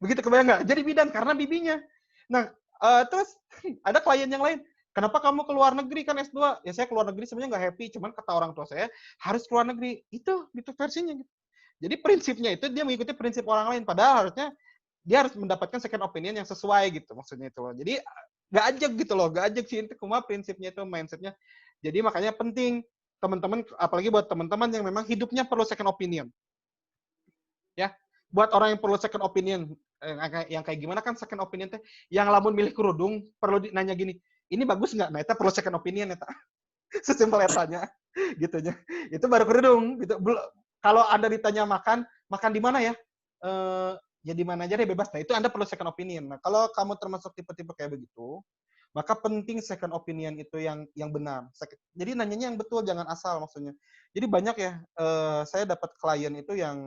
Begitu, kebayang nggak? Jadi bidan karena bibinya. Nah, Terus ada klien yang lain, kenapa kamu ke luar negeri kan S2? Ya saya keluar negeri sebenarnya nggak happy, cuman kata orang tua saya harus keluar negeri. Itu gitu versinya gitu. Jadi prinsipnya itu dia mengikuti prinsip orang lain, padahal harusnya dia harus mendapatkan second opinion yang sesuai gitu maksudnya itu loh. Jadi nggak ajak gitu loh, nggak ajak sih itu cuma prinsipnya itu mindsetnya. Jadi makanya penting teman-teman, apalagi buat teman-teman yang memang hidupnya perlu second opinion. Ya, buat orang yang perlu second opinion, yang kayak gimana kan second opinion teh, yang lamun milih kerudung perlu nanya gini, ini bagus nggak? Nah, itu perlu second opinion eta. Sesimpel etanya, gitunya. Itu baru kerudung gitu. Kalau Anda ditanya makan di mana ya? Ya di mana aja deh bebas. Nah, itu Anda perlu second opinion. Nah, kalau kamu termasuk tipe-tipe kayak begitu, maka penting second opinion itu yang benar. Jadi nanyanya yang betul, jangan asal maksudnya. Jadi banyak ya, saya dapat klien itu yang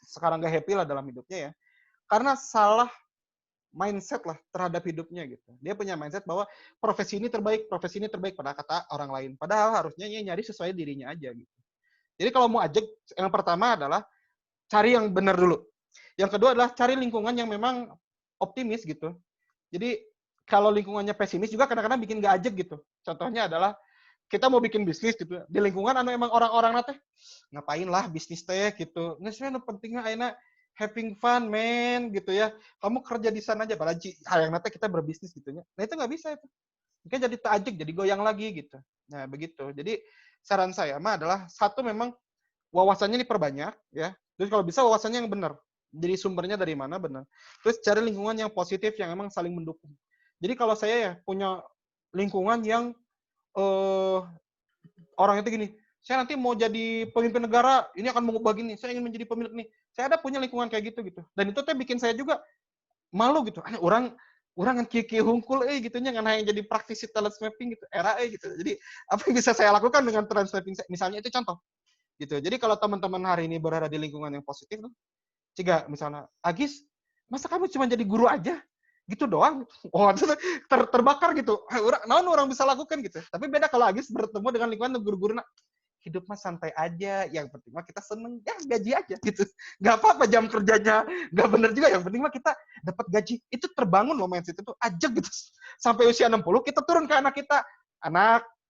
sekarang nggak happy lah dalam hidupnya ya, karena salah mindset lah terhadap hidupnya gitu. Dia punya mindset bahwa profesi ini terbaik pada kata orang lain. Padahal harusnya dia nyari sesuai dirinya aja gitu. Jadi kalau mau ajak, yang pertama adalah cari yang benar dulu. Yang kedua adalah cari lingkungan yang memang optimis gitu. Jadi kalau lingkungannya pesimis juga kadang-kadang bikin nggak ajak gitu. Contohnya adalah kita mau bikin bisnis gitu. Di lingkungan anu emang orang-orang nate ngapain lah bisnis teh gitu. Nggak sih, pentingnya aina having fun man gitu ya. Kamu kerja di sana aja, padahal hal yang nate kita berbisnis gitu ya. Nah itu nggak bisa itu. Mungkin jadi tajik, jadi goyang lagi gitu. Nah begitu. Jadi saran saya mah adalah satu memang wawasannya diperbanyak ya. Terus kalau bisa wawasannya yang benar. Jadi sumbernya dari mana benar. Terus cari lingkungan yang positif yang emang saling mendukung. Jadi kalau saya ya punya lingkungan yang orang itu gini, saya nanti mau jadi pemimpin negara, ini akan mengubah gini, saya ingin menjadi pemilik nih. Saya ada punya lingkungan kayak gitu. Dan itu tuh bikin saya juga malu gitu. Orang yang kiki hungkul gitunya ngan yang jadi praktisi talent mapping gitu, era gitu. Jadi apa yang bisa saya lakukan dengan talent mapping misalnya itu contoh. Gitu. Jadi kalau teman-teman hari ini berada di lingkungan yang positif tuh, jika misalnya, Agis, masa kamu cuma jadi guru aja? Gitu doang. Oh, terbakar gitu. Orang bisa lakukan gitu. Tapi beda kalau Agis bertemu dengan lingkungan guru-guru, hidup mah santai aja. Yang penting mah kita seneng, ya gaji aja gitu. Gak apa-apa jam kerjanya, gak bener juga. Yang penting mah kita dapat gaji. Itu terbangun loh mindset itu. Aja gitu. Sampai usia 60, kita turun ke anak kita.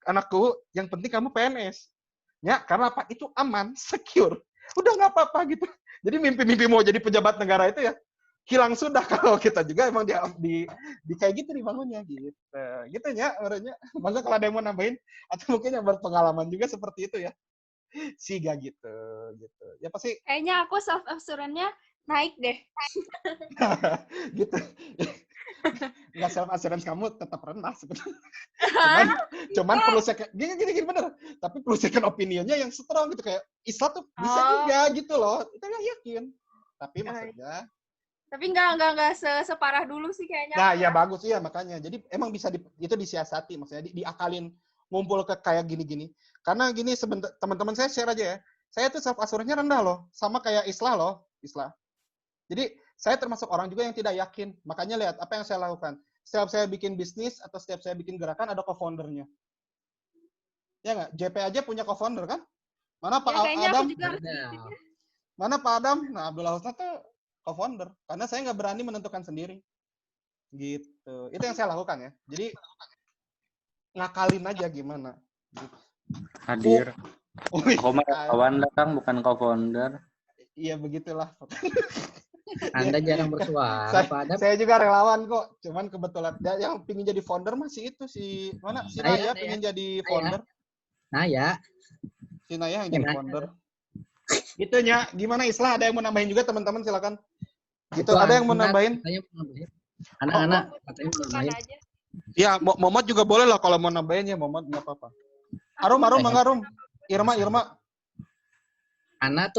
Anakku, yang penting kamu PNS. Ya, karena apa? Itu aman, secure. Udah nggak apa-apa gitu. Jadi mimpi-mimpi mau jadi pejabat negara itu ya hilang sudah kalau kita juga emang di kayak gitu dibangunnya gitu. Gitu ya, menurutnya. Maka kalau ada yang mau nambahin atau mungkin yang berpengalaman juga seperti itu ya. Siga gitu. Ya pasti Kayaknya aku self assurance-nya naik deh. gitu. Nggak self assurance kamu tetap rendah sebetulnya. Cuman perlu gini bener. Tapi perlu second opinion-nya yang strong gitu kayak Isla tuh bisa juga gitu loh. Itu nggak yakin. Tapi maksudnya. Tapi nggak separah dulu sih kayaknya. Nah ya bagus ya makanya. Jadi emang bisa itu disiasati maksudnya diakalin ngumpul ke kayak gini-gini. Karena gini teman-teman saya share aja ya. Saya tuh self assurance-nya rendah loh. Sama kayak Isla loh. Jadi saya termasuk orang juga yang tidak yakin. Makanya lihat apa yang saya lakukan. Setiap saya bikin bisnis atau setiap saya bikin gerakan ada co-foundernya. Ya nggak? JP aja punya co-founder kan? Mana Pak Adam? Mana Pak Adam? Nah Abdullah Husna tuh co-founder. Karena saya nggak berani menentukan sendiri. Gitu. Itu yang saya lakukan ya. Jadi ngakalin aja gimana. Gitu. Hadir. Aku mah kawan datang bukan co-founder. Iya begitulah. Anda jarang bersuara, Pak Adam. Saya juga relawan kok. Cuman kebetulan yang pingin jadi founder masih itu si mana? Si Naya pingin jadi founder. Naya. Si Naya yang jadi founder. Gitunya. Gimana Islah? Ada yang mau nambahin juga teman-teman silakan. Gitu. Ada yang mau nambahin? Anak-anak katanya mau nambahin. Ya, Momot juga boleh lah kalau mau nambahin ya Momot nggak apa-apa. Arum. Irma. Anak.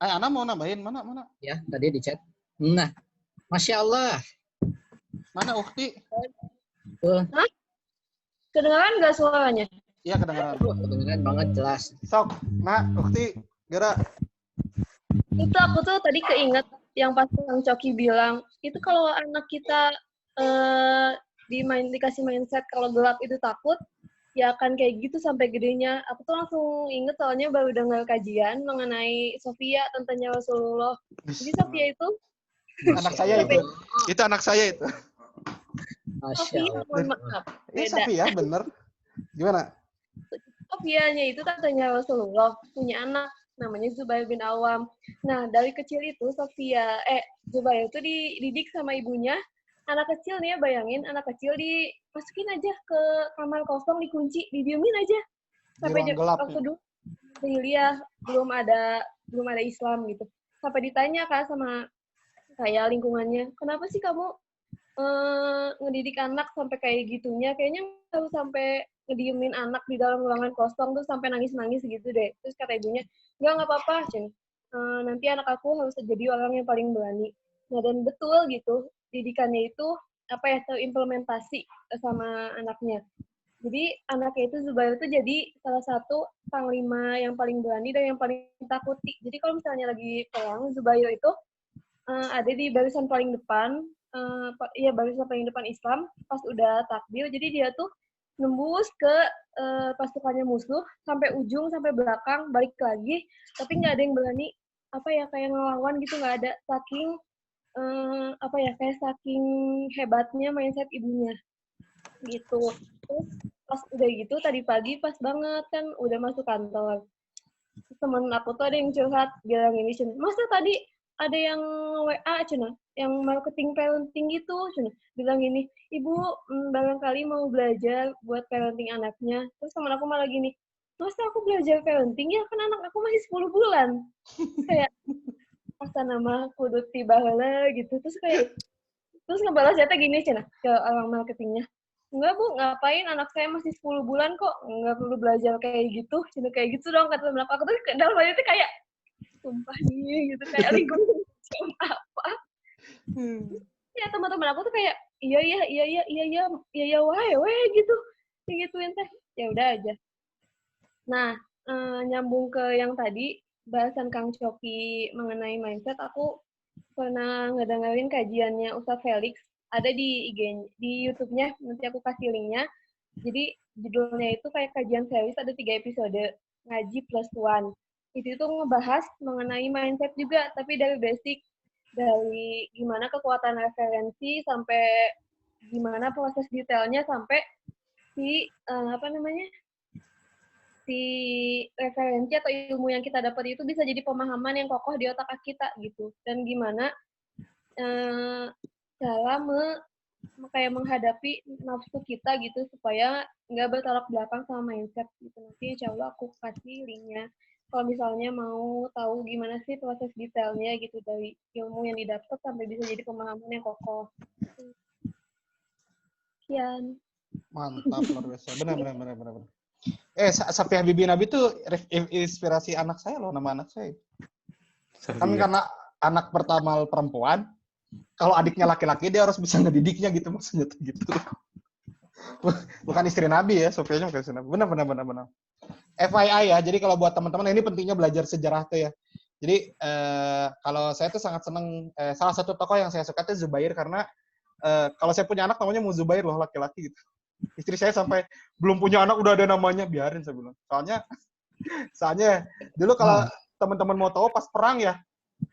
Ana mau nambahin mana? Ya, tadi di chat. Nah, Masya Allah. Mana Ukti? Hah? Kedengaran nggak suaranya? Iya kedengaran. Kedengaran banget jelas. Sok, Ukti, Gara. Itu aku tuh tadi keinget yang pas Kang Coki bilang, itu kalau anak kita dikasih mindset kalau gelap itu takut, ya akan kayak gitu sampai gedenya. Aku tuh langsung inget soalnya baru dengar kajian mengenai Sofia, tantenya Rasulullah. Jadi Sofia itu anak saya itu. Itu anak saya itu. Masya Sofia, Allah. mohon maaf. Iya, Beda. Safia bener. Gimana? Sofianya itu katanya Rasulullah punya anak namanya Zubair bin Awam. Nah, dari kecil itu Zubair itu dididik sama ibunya. Anak kecil nih ya, bayangin anak kecil dimasukin aja ke kamar kosong, dikunci, didiemin aja. Di Sampai ruang gelap. waktu dulu jahiliyah belum ada Islam gitu. Sampai ditanya kan sama kayak lingkungannya, kenapa sih kamu ngedidik anak sampai kayak gitunya? Kayaknya harus sampai ngediemin anak di dalam ruangan kosong tuh sampai nangis-nangis gitu deh. Terus kata ibunya, nggak apa-apa, Cen. Nanti anak aku harus jadi orang yang paling berani. Nah, dan betul gitu, didikannya itu terimplementasi sama anaknya. Jadi anaknya itu Zubair itu jadi salah satu panglima yang paling berani dan yang paling takuti. Jadi kalau misalnya lagi perang, Zubair itu ada di barisan paling depan, barisan paling depan Islam. Pas udah takbir, jadi dia tuh nembus ke pasukannya musuh sampai ujung, sampai belakang, balik lagi. Tapi nggak ada yang berani kayak ngelawan gitu, nggak ada. Saking saking hebatnya mindset ibunya gitu. Terus pas udah gitu tadi pagi pas banget kan udah masuk kantor, temen aku tuh ada yang curhat bilang ini, Cina, masa tadi ada yang WA, Cina, yang marketing parenting gitu, Cina, bilang ini, ibu barangkali mau belajar buat parenting anaknya. Terus temen aku malah gini, masa aku belajar parenting ya, kan anak aku masih 10 bulan. Kayak masa nama kudu tiba heula gitu. Terus ngebalasnya gini, Cina, ke orang marketingnya, enggak Bu, ngapain, anak saya masih 10 bulan kok, enggak perlu belajar kayak gitu, Cina, kayak gitu dong, kata temen aku tuh dalam hal itu kayak, sumpah nih, gitu, kayak gue macam apa. Ya teman-teman aku tuh kayak, iya, wae gitu, digituin teh, ya udah aja. Nah, nyambung ke yang tadi, bahasan Kang Coki mengenai mindset, aku pernah ngedengerin kajiannya Ustadz Felix, ada di di YouTube-nya, nanti aku kasih linknya. Jadi judulnya itu kayak kajian Felix, ada 3 episode, ngaji plus one. Itu tuh ngebahas mengenai mindset juga, tapi dari basic, dari gimana kekuatan referensi sampai gimana proses detailnya sampai si referensi atau ilmu yang kita dapat itu bisa jadi pemahaman yang kokoh di otak kita gitu. Dan gimana cara kayak menghadapi nafsu kita gitu supaya nggak bertolak belakang sama mindset gitu. Nanti insya Allah aku kasih linknya kalau misalnya mau tahu gimana sih proses detailnya gitu dari ilmu yang didapat sampai bisa jadi pemahaman yang kokoh. Sekian. Mantap, luar biasa. Benar. Safia Bibi Nabi tuh inspirasi anak saya loh, nama anak saya. Kan karena anak pertama perempuan, kalau adiknya laki-laki dia harus bisa ngedidiknya gitu, maksudnya tuh gitu. Bukan istri Nabi ya, Sofianya bukan istri Nabi. Benar. FYI ya, jadi kalau buat teman-teman ini pentingnya belajar sejarah tuh ya. Jadi kalau saya tuh sangat seneng, salah satu tokoh yang saya suka tuh Zubair karena kalau saya punya anak namanya mau Zubair loh, laki-laki gitu. Istri saya sampai belum punya anak udah ada namanya, biarin saya bilang. Soalnya dulu kalau teman-teman mau tahu pas perang ya,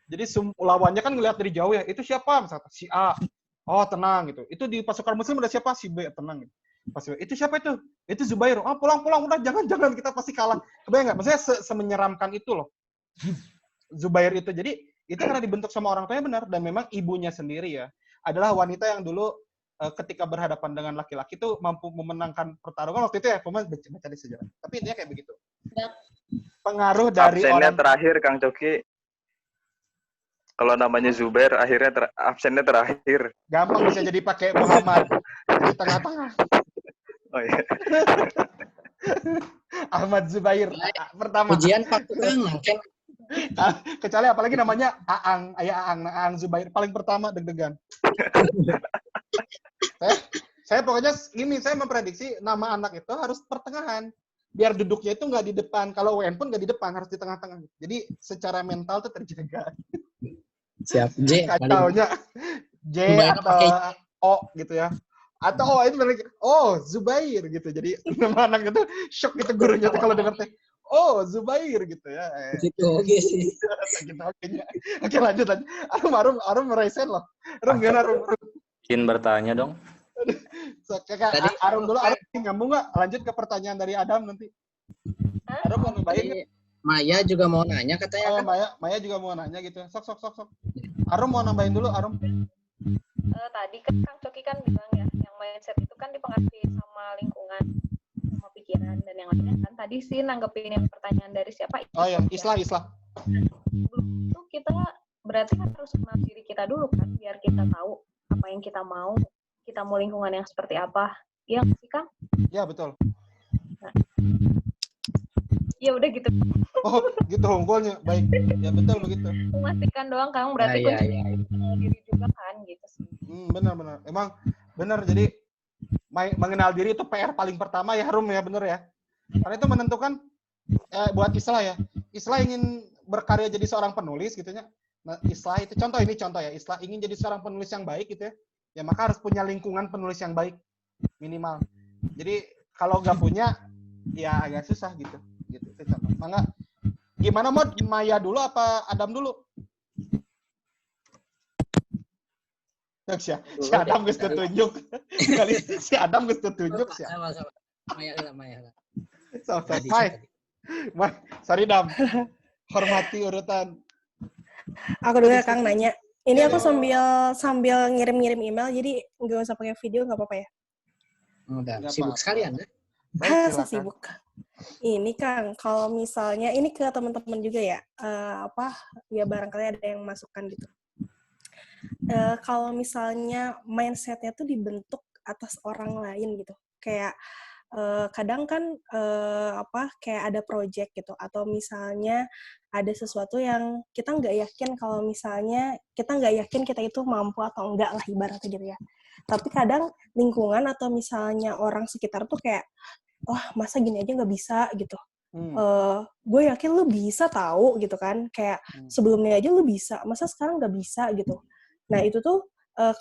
jadi lawannya kan ngelihat dari jauh ya, itu siapa? Misalnya si A. Oh, tenang gitu. Itu di pasukan muslim ada siapa? Si B, tenang gitu. Itu siapa itu? Itu Zubair. Oh, pulang, udah jangan kita pasti kalah. Kebayang nggak? Maksudnya semenyeramkan itu loh. Zubair itu. Jadi itu karena dibentuk sama orang tuanya benar, dan memang ibunya sendiri ya adalah wanita yang dulu ketika berhadapan dengan laki-laki itu mampu memenangkan pertarungan waktu itu ya, pemain baca di sejarah. Tapi intinya kayak begitu. Pengaruh dari absennya orang terakhir Kang Coki. Kalau namanya Zubair akhirnya absennya terakhir. gampang bisa jadi pakai Muhammad di tengah-tengah. Oh iya. Ahmad Zubair pertama. Ujian Pak Tukang mungkin. Kecuali apalagi namanya Aang Zubair paling pertama deg-degan. saya pokoknya gini, saya memprediksi nama anak itu harus pertengahan. Biar duduknya itu nggak di depan. Kalau UN pun nggak di depan, harus di tengah-tengah. Jadi secara mental tuh terjaga. Siap. J. Kacaunya J atau O gitu ya. Atau O itu benar. Oh, Zubair gitu. Jadi nama anak itu shock gitu gurunya tuh kalau denger teh. Oh, Zubair gitu ya. Gitu oke sih. Gitu, oke, lanjut. Arum meraisen loh. Arum gimana, Arum? Izin bertanya dong. Tadi Arum dulu, Arum nyambung nggak? Lanjut ke pertanyaan dari Adam nanti. Arum mau nambahin nggak? tadi Maya juga mau nanya katanya Oh ya, kan? Maya juga mau nanya gitu. Sok. Arum mau nambahin dulu, Arum. Tadi kan Kang Coki kan bilang ya, yang mindset itu kan dipengaruhi sama lingkungan, sama pikiran dan yang lainnya kan. Tadi sih nanggepin yang pertanyaan dari siapa? Oh ya, Islah. Sebelum itu kita berarti kan harus kenal diri kita dulu kan, biar kita tahu apa yang kita mau lingkungan yang seperti apa. Iya nggak sih Kang? Ya betul. Ya udah gitu. Oh gitu unggulnya. Baik. Ya betul begitu. Memastikan doang Kang, berarti kunci diri juga kan gitu sih. Benar. Emang benar. Jadi mengenal diri itu PR paling pertama ya, Rum ya, bener ya. Karena itu menentukan buat Islah ya. Islah ingin berkarya jadi seorang penulis gitu ya. Nah, Islah itu contoh ya. Islah ingin jadi seorang penulis yang baik gitu ya. Ya maka harus punya lingkungan penulis yang baik minimal. Jadi kalau nggak punya ya agak susah gitu. Itu contoh. Mangga gimana mau Maya dulu apa Adam dulu? Si Adam geus tunjuk. Kali si Adam geus tunjuk sih. Sama. Maya. Sorry Dam. Hormati urutan. Aku dulu ya Kang nanya. Ini aku sambil ngirim-ngirim email, jadi nggak usah pakai video, nggak apa-apa ya? Udah sibuk sekali Anda. Saya sibuk. Ini Kang, kalau misalnya ini ke teman-teman juga ya, ya barangkali ada yang masukkan gitu. Kalau misalnya mindset-nya tuh dibentuk atas orang lain gitu, kayak kadang kan kayak ada project gitu, atau misalnya ada sesuatu yang kita nggak yakin kalau misalnya kita nggak yakin kita itu mampu atau enggak lah ibaratnya gitu ya. Tapi kadang lingkungan atau misalnya orang sekitar tuh kayak, wah masa gini aja nggak bisa gitu. Gue yakin lu bisa tahu gitu kan, kayak sebelumnya aja lu bisa, masa sekarang nggak bisa gitu. Nah itu tuh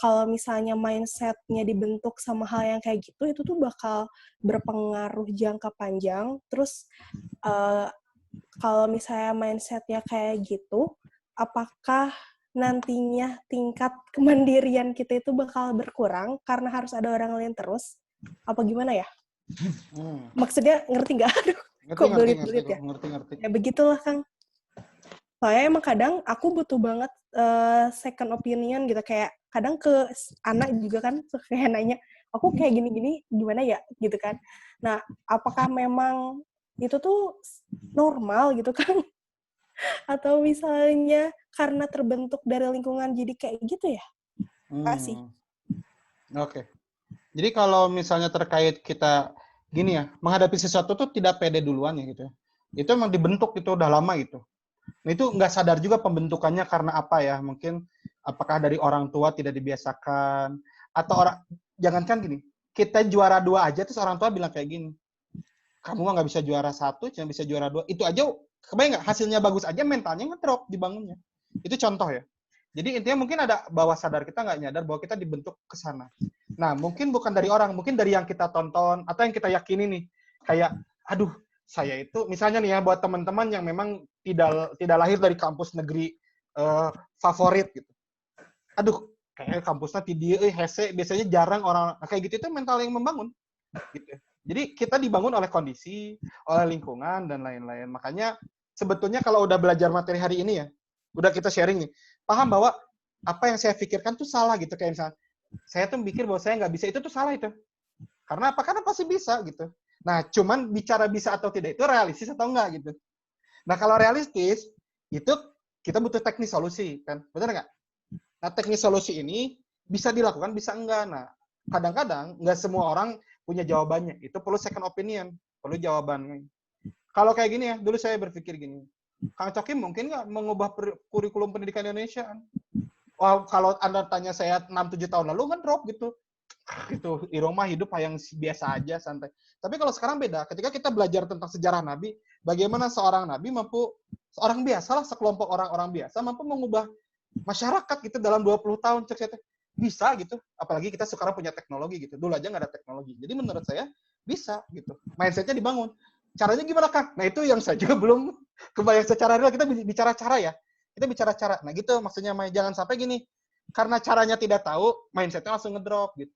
kalau misalnya mindset-nya dibentuk sama hal yang kayak gitu, itu tuh bakal berpengaruh jangka panjang. Terus kalau misalnya mindset-nya kayak gitu, apakah nantinya tingkat kemandirian kita itu bakal berkurang karena harus ada orang lain terus? Apa gimana ya? Maksudnya ngerti nggak? Kok belit-belit ya? Ngerti. Ya begitulah Kang. Soalnya emang kadang aku butuh banget second opinion gitu, kayak kadang ke anak juga kan kayak nanya, aku kayak gini-gini gimana ya gitu kan. Nah, apakah memang itu tuh normal gitu kan? Atau misalnya karena terbentuk dari lingkungan jadi kayak gitu ya? Kasih. Oke. Jadi kalau misalnya terkait kita gini ya, menghadapi sesuatu tuh tidak pede duluan ya gitu ya. Itu emang dibentuk itu udah lama gitu. Nah itu nggak sadar juga pembentukannya karena apa ya? Mungkin apakah dari orang tua tidak dibiasakan, atau jangankan gini, kita juara 2 aja terus orang tua bilang kayak gini, kamu nggak bisa juara 1, cuma bisa juara 2. Itu aja, kebayang nggak? Hasilnya bagus aja, mentalnya ngedrop dibangunnya. Itu contoh ya. Jadi intinya mungkin ada bawah sadar kita nggak nyadar bahwa kita dibentuk ke sana. Nah mungkin bukan dari orang, mungkin dari yang kita tonton atau yang kita yakini nih. Kayak, aduh, saya itu misalnya nih ya buat teman-teman yang memang tidak lahir dari kampus negeri favorit gitu. Aduh, kayak kampusnya hese, biasanya jarang orang kayak gitu, itu mental yang membangun gitu. Jadi kita dibangun oleh kondisi, oleh lingkungan dan lain-lain. Makanya sebetulnya kalau udah belajar materi hari ini ya, udah kita sharing nih, paham bahwa apa yang saya pikirkan tuh salah gitu. Kayak misalnya, saya tuh mikir bahwa saya nggak bisa, itu tuh salah itu. Karena apa? Karena pasti bisa gitu. Nah, cuman bicara bisa atau tidak itu realistis atau enggak gitu. Nah, kalau realistis, itu kita butuh teknis solusi, kan? Benar nggak? Nah, teknis solusi ini bisa dilakukan, bisa enggak. Nah, kadang-kadang nggak semua orang punya jawabannya. Itu perlu second opinion, perlu jawaban. Kalau kayak gini ya, dulu saya berpikir gini, Kang Coki mungkin nggak mengubah kurikulum pendidikan Indonesia? Wah, kalau Anda tanya saya 6-7 tahun lalu kan drop gitu. Itu Irung mah hidup yang biasa aja, santai. Tapi kalau sekarang beda. Ketika kita belajar tentang sejarah Nabi, bagaimana seorang Nabi mampu, seorang biasa lah, sekelompok orang-orang biasa mampu mengubah masyarakat gitu dalam 20 tahun. Bisa gitu. Apalagi kita sekarang punya teknologi gitu. Dulu aja nggak ada teknologi. Jadi menurut saya bisa gitu. Mindset-nya dibangun. Caranya gimana, Kang? Nah itu yang saya juga belum kebayang secara real. Kita bicara cara ya. Kita bicara cara. Nah gitu maksudnya, jangan sampai gini. karena caranya tidak tahu, mindsetnya langsung ngedrop gitu.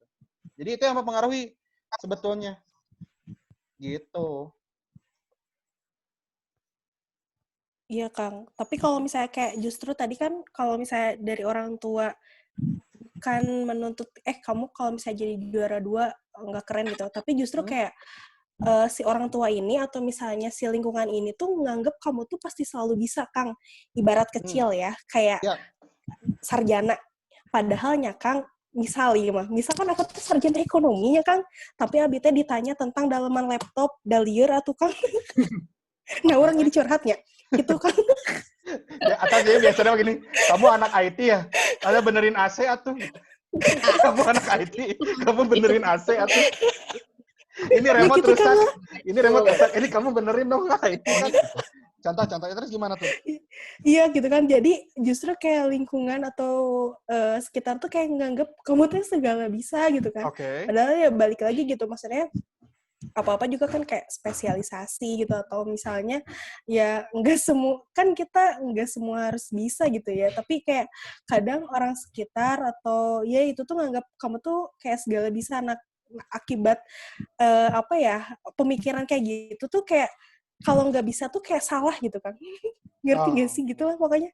Jadi itu yang mempengaruhi sebetulnya. Gitu. Iya, Kang. Tapi kalau misalnya kayak justru tadi kan kalau misalnya dari orang tua kan menuntut kamu kalau misalnya jadi juara 2 nggak keren gitu. Tapi justru kayak si orang tua ini atau misalnya si lingkungan ini tuh nganggep kamu tuh pasti selalu bisa, Kang. Ibarat kecil ya, kayak sarjana. Padahalnya, Kang, misalkan aku tuh sarjana ekonomi ya, Kang, tapi abitnya ditanya tentang dalaman laptop, dalieur atuh, Kang. Nah, orang jadi curhatnya, gitu, Kang. Ya, atau jadi biasanya begini, kamu anak IT ya, ada benerin AC atuh. Kamu anak IT, kamu benerin AC atuh. Ini remote gitu, rusak, Kang. ini remote rusak, ini kamu benerin dong lah IT kan. Contoh-contohnya terus gimana tuh? Iya gitu kan, jadi justru kayak lingkungan atau sekitar tuh kayak nganggep kamu tuh segala bisa gitu kan. Oke. Padahal ya balik lagi gitu, maksudnya apa-apa juga kan kayak spesialisasi gitu, atau misalnya ya nggak semua, kan kita nggak semua harus bisa gitu ya, tapi kayak kadang orang sekitar atau ya itu tuh nganggap kamu tuh kayak segala bisa, akibat apa ya, pemikiran kayak gitu tuh kayak kalau nggak bisa tuh kayak salah gitu kan. Ngerti nggak sih gitu lah pokoknya.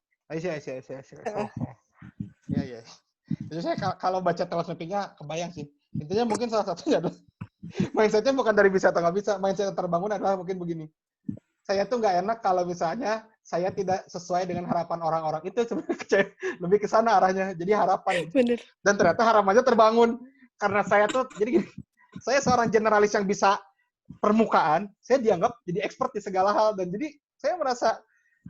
Iya. Jadi saya kalau baca telas mapping-nya kebayang sih. Intinya mungkin salah satunya adalah mindset-nya bukan dari bisa atau nggak bisa. Mindset yang terbangun adalah mungkin begini. Saya tuh nggak enak kalau misalnya saya tidak sesuai dengan harapan orang-orang. Itu sebenarnya lebih ke sana arahnya. Jadi harapan. Bener. Dan ternyata harapannya terbangun. Karena saya tuh, jadi gini, saya seorang generalis yang bisa permukaan, saya dianggap jadi expert di segala hal. Dan jadi saya merasa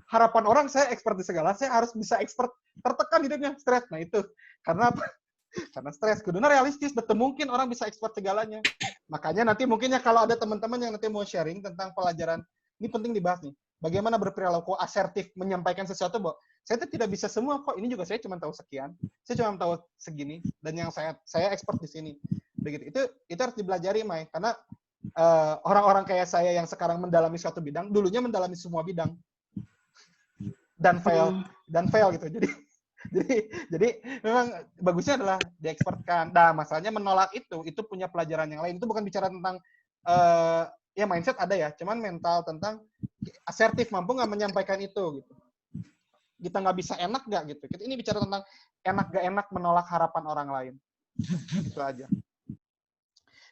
harapan orang saya expert di segala, saya harus bisa expert, tertekan hidupnya, stres. Nah itu, karena apa? Karena stres. Kuduna realistis, betul mungkin orang bisa expert segalanya. Makanya nanti mungkinnya kalau ada teman-teman yang nanti mau sharing tentang pelajaran, ini penting dibahas nih. Bagaimana berperilaku asertif menyampaikan sesuatu, bahwa saya tuh tidak bisa semua kok. Ini juga saya cuma tahu sekian. Saya cuma tahu segini. Dan yang saya expert di sini. Begitu. Itu harus dipelajari, Mai. Karena orang-orang kayak saya yang sekarang mendalami suatu bidang, dulunya mendalami semua bidang. Dan fail gitu. Jadi memang bagusnya adalah dieksportkan. Nah, masalahnya menolak itu punya pelajaran yang lain. Itu bukan bicara tentang ya mindset ada ya, cuman mental tentang asertif, mampu nggak menyampaikan itu gitu. Kita nggak bisa enak nggak gitu. Ini bicara tentang enak gak enak menolak harapan orang lain. Itu aja.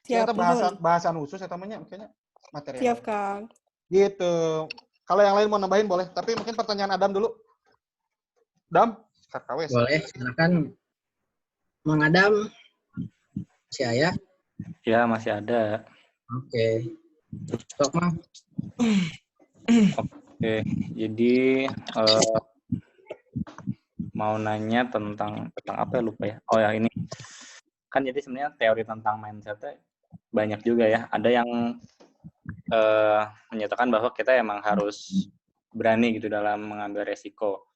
Kita bahasan khusus ya temannya, kayaknya materi. Siap, Kang. Gitu. Kalau yang lain mau nambahin boleh, tapi mungkin pertanyaan Adam dulu. Dam, KKW. Boleh, silakan. Mang Adam, masih ada? Ya, masih ada. Oke. Sok, Mang. Oke, jadi mau nanya tentang apa ya, lupa ya. Oh ya, ini. Kan jadi sebenarnya teori tentang mindset-nya banyak juga ya. Ada yang menyatakan bahwa kita emang harus berani gitu dalam mengambil resiko.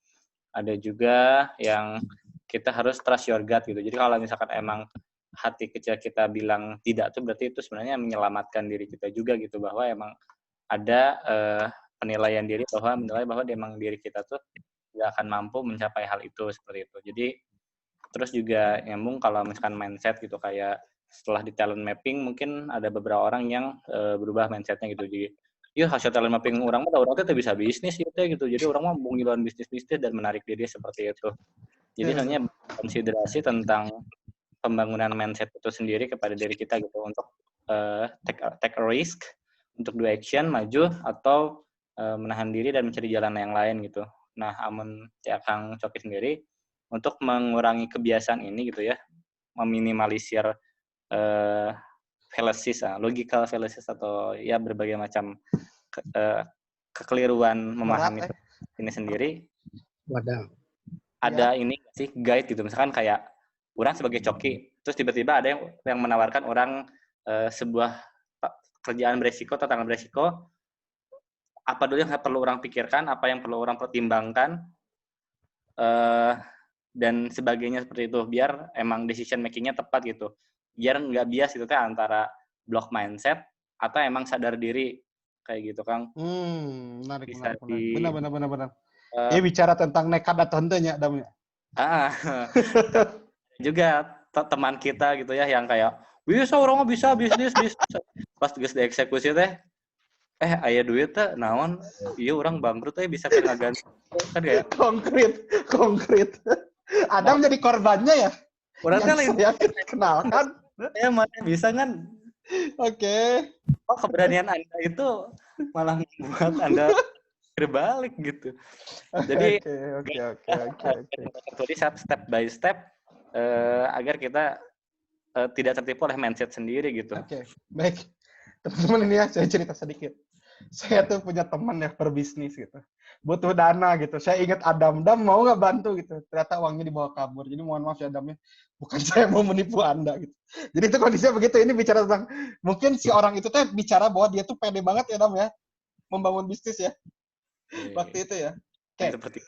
Ada juga yang kita harus trust your gut gitu. Jadi kalau misalkan emang hati kecil kita bilang tidak tuh berarti itu sebenarnya menyelamatkan diri kita juga gitu, bahwa emang ada penilaian diri bahwa menilai bahwa emang diri kita tuh tidak akan mampu mencapai hal itu seperti itu. Jadi terus juga nyambung kalau misalkan mindset gitu, kayak setelah di talent mapping mungkin ada beberapa orang yang berubah mindsetnya gitu. Jadi ya hasil talent mapping orang mah orang tuh bisa bisnis gitu. Jadi orang mah mau ngiluan bisnis dan menarik diri seperti itu. Jadi sebenarnya konsiderasi tentang pembangunan mindset itu sendiri kepada diri kita gitu, untuk take a risk, untuk do action, maju, atau menahan diri dan mencari jalan yang lain gitu. Nah, amun Kang Coki sendiri untuk mengurangi kebiasaan ini gitu ya, meminimalisir fallacies, logical fallacies, atau ya berbagai macam kekeliruan memahami ini sendiri. Ada ini sih guide gitu, misalkan kayak orang sebagai Coki, terus tiba-tiba ada yang menawarkan orang sebuah kerjaan beresiko, tantangan beresiko, apa dulu yang perlu orang pikirkan, apa yang perlu orang pertimbangkan, dan sebagainya seperti itu, biar emang decision making-nya tepat gitu, biar nggak bias gitu kan antara block mindset atau emang sadar diri kayak gitu, Kang. Menarik. Benar. Ya bicara tentang nekat atau hentenya, Dam. juga teman kita gitu ya yang kayak bisa orang bisa bisnis pas geus dieksekusi teh aya duit teh naon ieu urang bangkrut teh bisa ke ngaganti kan kayak konkret Adam jadi korbannya ya urang kan saya kenalkan mana bisa kan oke. Keberanian Anda itu malah membuat Anda berbalik gitu. Jadi Jadi step by step agar kita tidak tertipu oleh mindset sendiri gitu. Oke, baik. Teman-teman ini ya saya cerita sedikit. Saya tuh punya teman yang berbisnis gitu. Butuh dana gitu. Saya ingat Adam mau nggak bantu gitu. Ternyata uangnya dibawa kabur. Jadi mohon maaf ya Adamnya. Bukan saya mau menipu Anda gitu. Jadi itu kondisinya begitu. Ini bicara tentang mungkin si orang itu tuh bicara bahwa dia tuh pede banget ya Adam ya. Membangun bisnis ya. Waktu itu ya. Oke.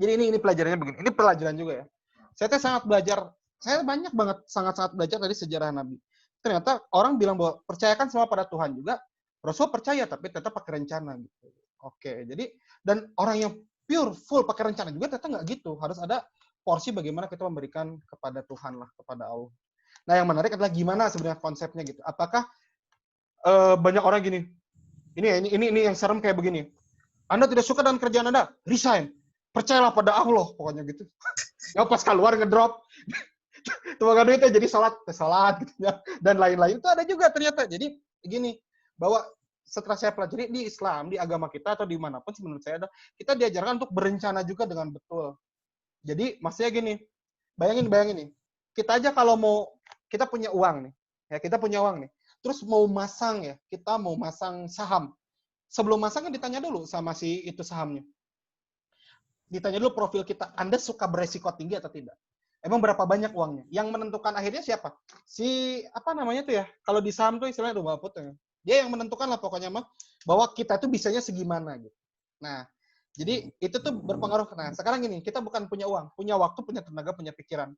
Jadi ini pelajarannya begini. Ini pelajaran juga ya. Saya tuh sangat belajar. Saya banyak banget sangat-sangat belajar dari sejarah Nabi. Ternyata orang bilang bahwa percayakan semua pada Tuhan juga. Rasul percaya tapi tetap pakai rencana gitu. Oke, jadi dan orang yang pure full pakai rencana juga ternyata nggak gitu. Harus ada porsi bagaimana kita memberikan kepada Tuhan lah, kepada Allah. Nah, yang menarik adalah gimana sebenarnya konsepnya gitu. Apakah banyak orang gini. Ini yang serem kayak begini. Anda tidak suka dengan kerjaan Anda, resign. Percayalah pada Allah pokoknya gitu. Ya pas keluar ngedrop. Tuh duitnya jadi salat gitu ya. Dan lain-lain itu ada juga ternyata. Jadi gini, bahwa setelah saya pelajari di Islam, di agama kita atau dimanapun menurut saya kita diajarkan untuk berencana juga dengan betul. Jadi maksudnya gini, bayangin nih, kita aja kalau mau kita punya uang nih, ya kita punya uang nih, terus mau masang ya, kita mau masang saham. Sebelum masang kan ditanya dulu sama si itu sahamnya. Ditanya dulu profil kita, Anda suka beresiko tinggi atau tidak? Emang berapa banyak uangnya? Yang menentukan akhirnya siapa? Si apa namanya tuh ya? Kalau di saham tuh istilahnya udah ya. Dia yang menentukan lah pokoknya mah bahwa kita tuh bisanya segimana gitu. Nah, jadi itu tuh berpengaruh. Nah, sekarang gini, kita bukan punya uang, punya waktu, punya tenaga, punya pikiran.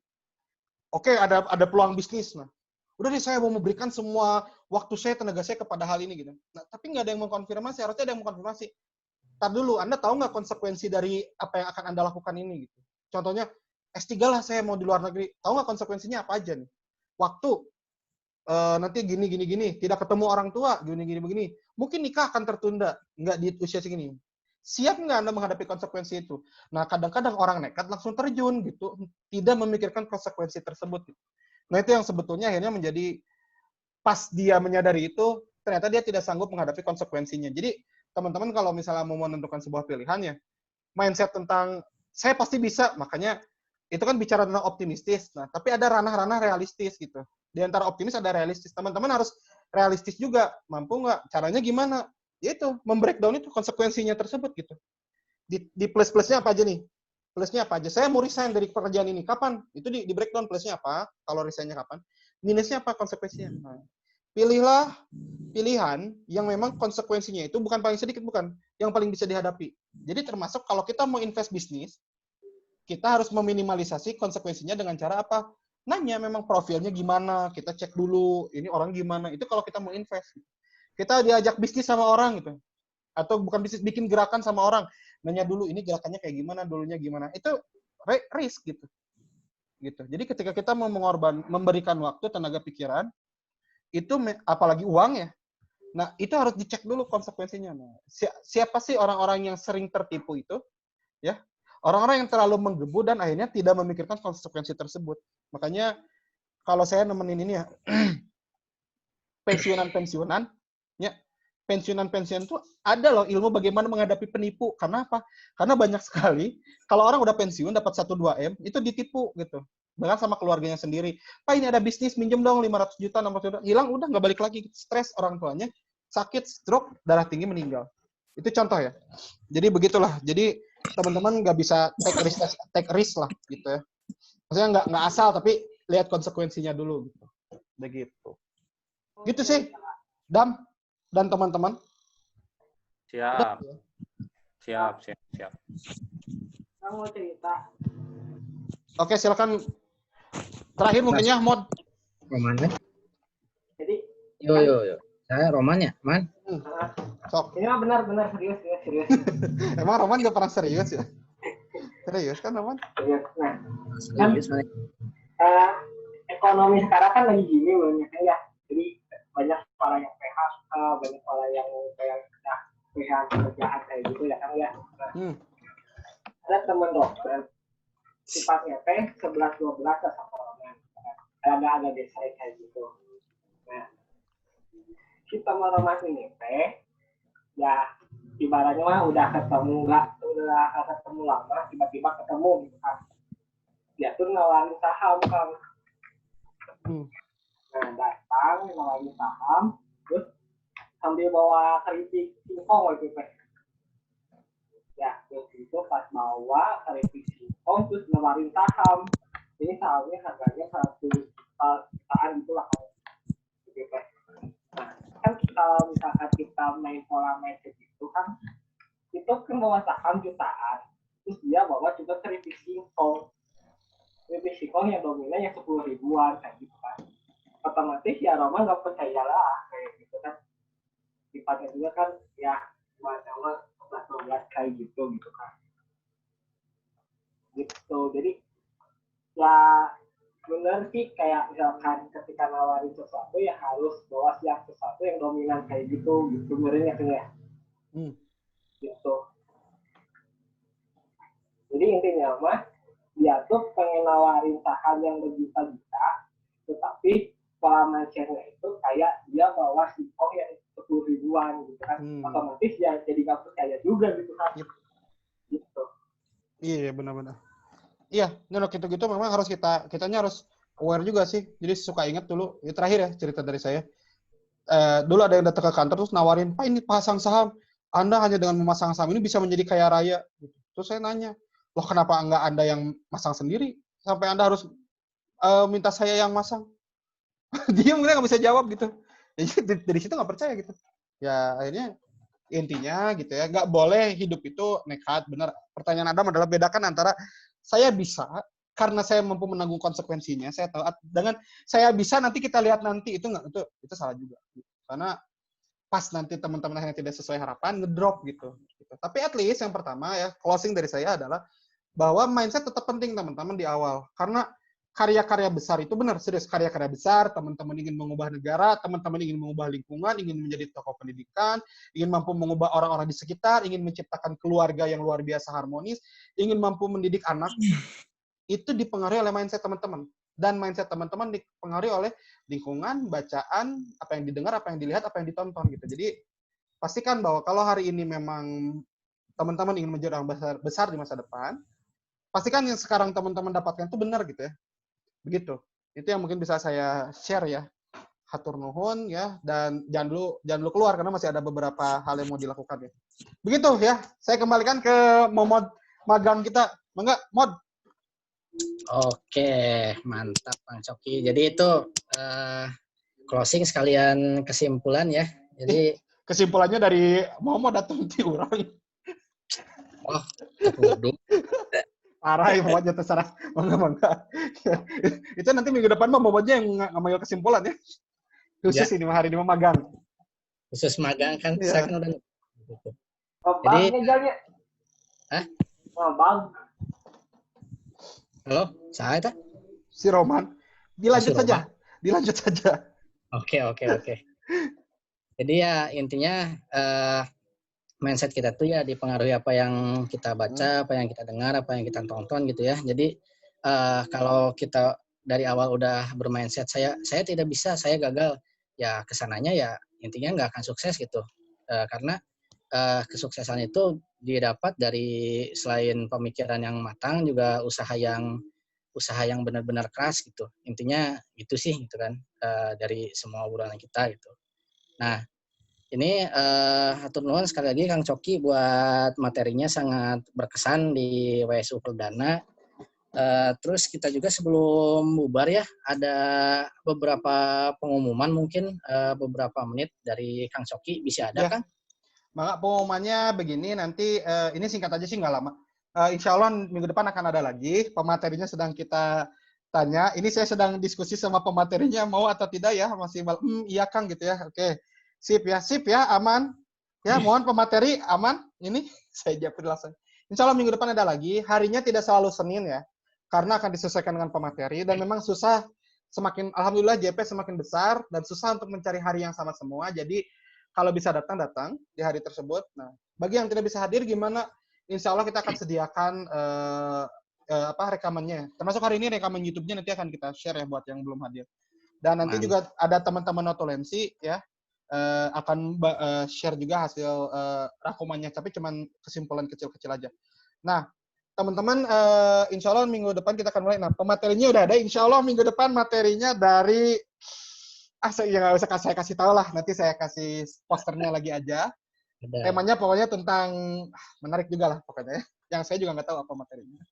Oke, ada peluang bisnis. Nah, udah nih saya mau memberikan semua waktu saya, tenaga saya kepada hal ini gitu. Nah, tapi nggak ada yang mengkonfirmasi. Harusnya ada yang mengkonfirmasi. Tar dulu, Anda tahu nggak konsekuensi dari apa yang akan Anda lakukan ini gitu. Contohnya, S3 lah saya mau di luar negeri. Tahu nggak konsekuensinya apa aja nih? Waktu, nanti gini, tidak ketemu orang tua, begini. Mungkin nikah akan tertunda, nggak di usia segini. Siap nggak Anda menghadapi konsekuensi itu? Nah, kadang-kadang orang nekat langsung terjun gitu, tidak memikirkan konsekuensi tersebut. Nah, itu yang sebetulnya akhirnya menjadi, pas dia menyadari itu, ternyata dia tidak sanggup menghadapi konsekuensinya. Jadi, teman-teman kalau misalnya mau menentukan sebuah pilihan ya, mindset tentang, saya pasti bisa, makanya, itu kan bicara tentang optimistis. Nah, tapi ada ranah-ranah realistis gitu. Di antara optimis ada realistis. Teman-teman harus realistis juga. Mampu nggak? Caranya gimana? Yaitu, membreakdown itu konsekuensinya tersebut gitu. Di plus-plusnya apa aja nih? Plusnya apa aja? Saya mau resign dari pekerjaan ini. Kapan? Itu di breakdown plusnya apa? Kalau resignnya kapan? Minusnya apa konsekuensinya? Nah, pilihlah pilihan yang memang konsekuensinya itu bukan paling sedikit, bukan. Yang paling bisa dihadapi. Jadi termasuk kalau kita mau invest bisnis, kita harus meminimalisasi konsekuensinya dengan cara apa? Nanya memang profilnya gimana, kita cek dulu, ini orang gimana. Itu kalau kita mau invest. Kita diajak bisnis sama orang gitu. Atau bukan bisnis, bikin gerakan sama orang. Nanya dulu, ini gerakannya kayak gimana, dulunya gimana. Itu risk gitu. Jadi ketika kita mau memberikan waktu, tenaga pikiran, itu apalagi uang ya. Nah, itu harus dicek dulu konsekuensinya. Nah, siapa sih orang-orang yang sering tertipu itu? Ya, orang-orang yang terlalu menggebu dan akhirnya tidak memikirkan konsekuensi tersebut. Makanya kalau saya nemenin ini ya, pensiunan, ya, pensiunan itu ada loh ilmu bagaimana menghadapi penipu. Karena apa? Karena banyak sekali, kalau orang udah pensiun dapat 1-2 M, itu ditipu gitu. Bahkan sama keluarganya sendiri. Pak ini ada bisnis, minjem dong 500 juta, 600 juta. Hilang, udah nggak balik lagi. Stres orang tuanya, sakit, stroke, darah tinggi, meninggal. Itu contoh ya. Jadi begitulah. Jadi teman-teman nggak bisa take risk lah gitu ya. Maksudnya nggak asal tapi lihat konsekuensinya dulu gitu. Begitu. Gitu sih. Dam dan teman-teman. Siap. Kamu cerita. Oke, silakan. Terakhir mungkin ya, Mod. Romannya? Jadi Yo. Saya Romannya, Man. Sok. Ini mah benar serius. Emang Roman gak pernah serius ya? Serius kan, Aman? Serius. Nah, kan Serius, Mas. ekonomi sekarang kan lagi gini banyak ya. Jadi banyak kepala yang PHK, banyak kepala yang kayak PH kerjaan kayak gitu ya kan ya. Nah, ada teman dokter sifatnya teh 11-12 sama orang. Ada desa kayak gitu. Nah, kita mau rumah ini teh ya ibaratnya mah udah ketemu lama, tiba-tiba ketemu gitu kan. Dia tuh nawarin saham kan. Nah, datang nawarin saham, terus sambil bawa keripik singkong gitu teh. Ya, terus itu pas bawa keripik singkong terus nawarin saham. Ini sahamnya harganya 1 jutaan gitu lah. Gitu teh. Nah, kan kalau misalkan kita main pola mindset itu kan bawa saham jutaan, terus dia bawa juga keripik singkong yang dominan yang 10 ribuan kayak gitu kan. Otomatis ya Roma nggak percaya lah kayak gitu kan. Sifatnya juga kan ya macam 11-12 kayak gitu kan. Gitu. Jadi ya benar sih kayak misalkan ketika nawarin sesuatu ya harus bawa siap sesuatu yang dominan kayak gitu ngerinya kan ya. Gitu. Jadi intinya mah dia tuh pengen nawarin saham yang berjuta-juta, tetapi pola mindsetnya itu kayak dia bawa singkong yang 10 ribuan gitu kan. Otomatis ya jadi nggak percaya juga gitu kan. Gitu. Iya benar-benar. Iya, kalau gitu-gitu memang harus kitanya harus aware juga sih. Jadi suka ingat dulu, ya terakhir ya cerita dari saya. Dulu ada yang datang ke kantor terus nawarin, Pak ini pasang saham, Anda hanya dengan memasang saham ini bisa menjadi kaya raya. Terus saya nanya, loh kenapa nggak Anda yang masang sendiri? Sampai Anda harus minta saya yang masang. Dia mungkin nggak bisa jawab gitu. Jadi dari situ nggak percaya gitu. Ya akhirnya intinya gitu ya, nggak boleh hidup itu nekat, benar. Pertanyaan Adam adalah bedakan antara saya bisa karena saya mampu menanggung konsekuensinya, saya tahu dengan saya bisa nanti kita lihat nanti itu salah juga. Karena pas nanti teman-teman yang tidak sesuai harapan ngedrop gitu. Tapi at least yang pertama ya closing dari saya adalah bahwa mindset tetap penting teman-teman di awal karena karya-karya besar itu benar serius karya-karya besar teman-teman ingin mengubah negara, teman-teman ingin mengubah lingkungan, ingin menjadi tokoh pendidikan, ingin mampu mengubah orang-orang di sekitar, ingin menciptakan keluarga yang luar biasa harmonis, ingin mampu mendidik anak, itu dipengaruhi oleh mindset teman-teman. Dan mindset teman-teman dipengaruhi oleh lingkungan, bacaan, apa yang didengar, apa yang dilihat, apa yang ditonton gitu. Jadi pastikan bahwa kalau hari ini memang teman-teman ingin menjadi orang besar di masa depan, pastikan yang sekarang teman-teman dapatkan itu benar gitu ya. Begitu. Itu yang mungkin bisa saya share ya. Hatur nuhun ya dan jangan dulu keluar karena masih ada beberapa hal yang mau dilakukan ya. Begitu ya. Saya kembalikan ke Momod magang kita. Mangga, Mod. Oke, mantap Bang Coki. Jadi itu closing sekalian kesimpulan ya. Jadi kesimpulannya dari Momod datang di orang. Oh, waduh. Parah ya Momodnya terserah. Mangga. Itu nanti minggu depan Momodnya yang ngambil kesimpulan ya. Khusus ini hari ini magang. Khusus magang kan saya kan udah. Jadi Hah? Bang. Halo, saya itu? Si Roman. Dilanjut saja. Oke. Jadi ya intinya mindset kita tuh ya dipengaruhi apa yang kita baca, apa yang kita dengar, apa yang kita tonton gitu ya. Jadi kalau kita dari awal udah bermindset saya tidak bisa, saya gagal, ya kesananya ya intinya nggak akan sukses gitu. Karena kesuksesan itu didapat dari selain pemikiran yang matang juga usaha yang benar-benar keras gitu. Intinya gitu sih gitu kan dari semua obrolan kita gitu. Nah, ini hatur nuhun sekali lagi Kang Coki buat materinya sangat berkesan di WSU Perdana. Terus kita juga sebelum bubar ya ada beberapa pengumuman mungkin beberapa menit dari Kang Coki bisa ada Kang? Maka pengumumannya begini nanti ini singkat aja sih nggak lama. Insya Allah minggu depan akan ada lagi pematerinya sedang kita tanya. Ini saya sedang diskusi sama pematerinya mau atau tidak ya masih iya Kang gitu ya. Oke. Sip ya, aman. Ya, mohon pemateri aman. Ini saya jawab langsung. Insya Allah minggu depan ada lagi. Harinya tidak selalu Senin ya, karena akan disesuaikan dengan pemateri dan memang susah. Alhamdulillah JP semakin besar dan susah untuk mencari hari yang sama semua. Jadi kalau bisa datang di hari tersebut. Nah, bagi yang tidak bisa hadir gimana? Insya Allah kita akan sediakan rekamannya. Termasuk hari ini rekaman YouTube-nya nanti akan kita share ya buat yang belum hadir. Dan nanti juga ada teman-teman Notulensi ya akan share juga hasil rangkumannya, tapi cuman kesimpulan kecil-kecil aja. Nah, teman-teman, insya Allah minggu depan kita akan mulai. Nah, pematerinya udah ada. Insya Allah minggu depan materinya dari ya nggak usah saya kasih tahu lah. Nanti saya kasih posternya lagi aja. Temanya pokoknya tentang menarik juga lah pokoknya. Yang saya juga nggak tahu apa materinya.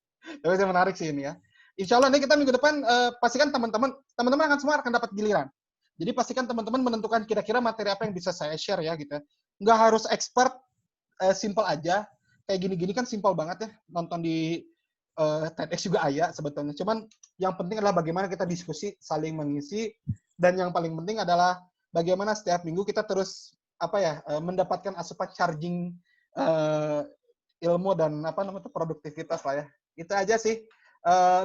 Tapi saya menarik sih ini ya. Insya Allah nanti kita minggu depan pastikan teman-teman akan semua akan dapat giliran. Jadi pastikan teman-teman menentukan kira-kira materi apa yang bisa saya share ya gitu. Nggak harus expert, simple aja. Kayak gini-gini kan simple banget ya. Nonton di TEDx juga aya sebetulnya. Cuman yang penting adalah bagaimana kita diskusi, saling mengisi. Dan yang paling penting adalah bagaimana setiap minggu kita terus mendapatkan asupan charging ilmu dan produktivitas lah ya. Itu aja sih.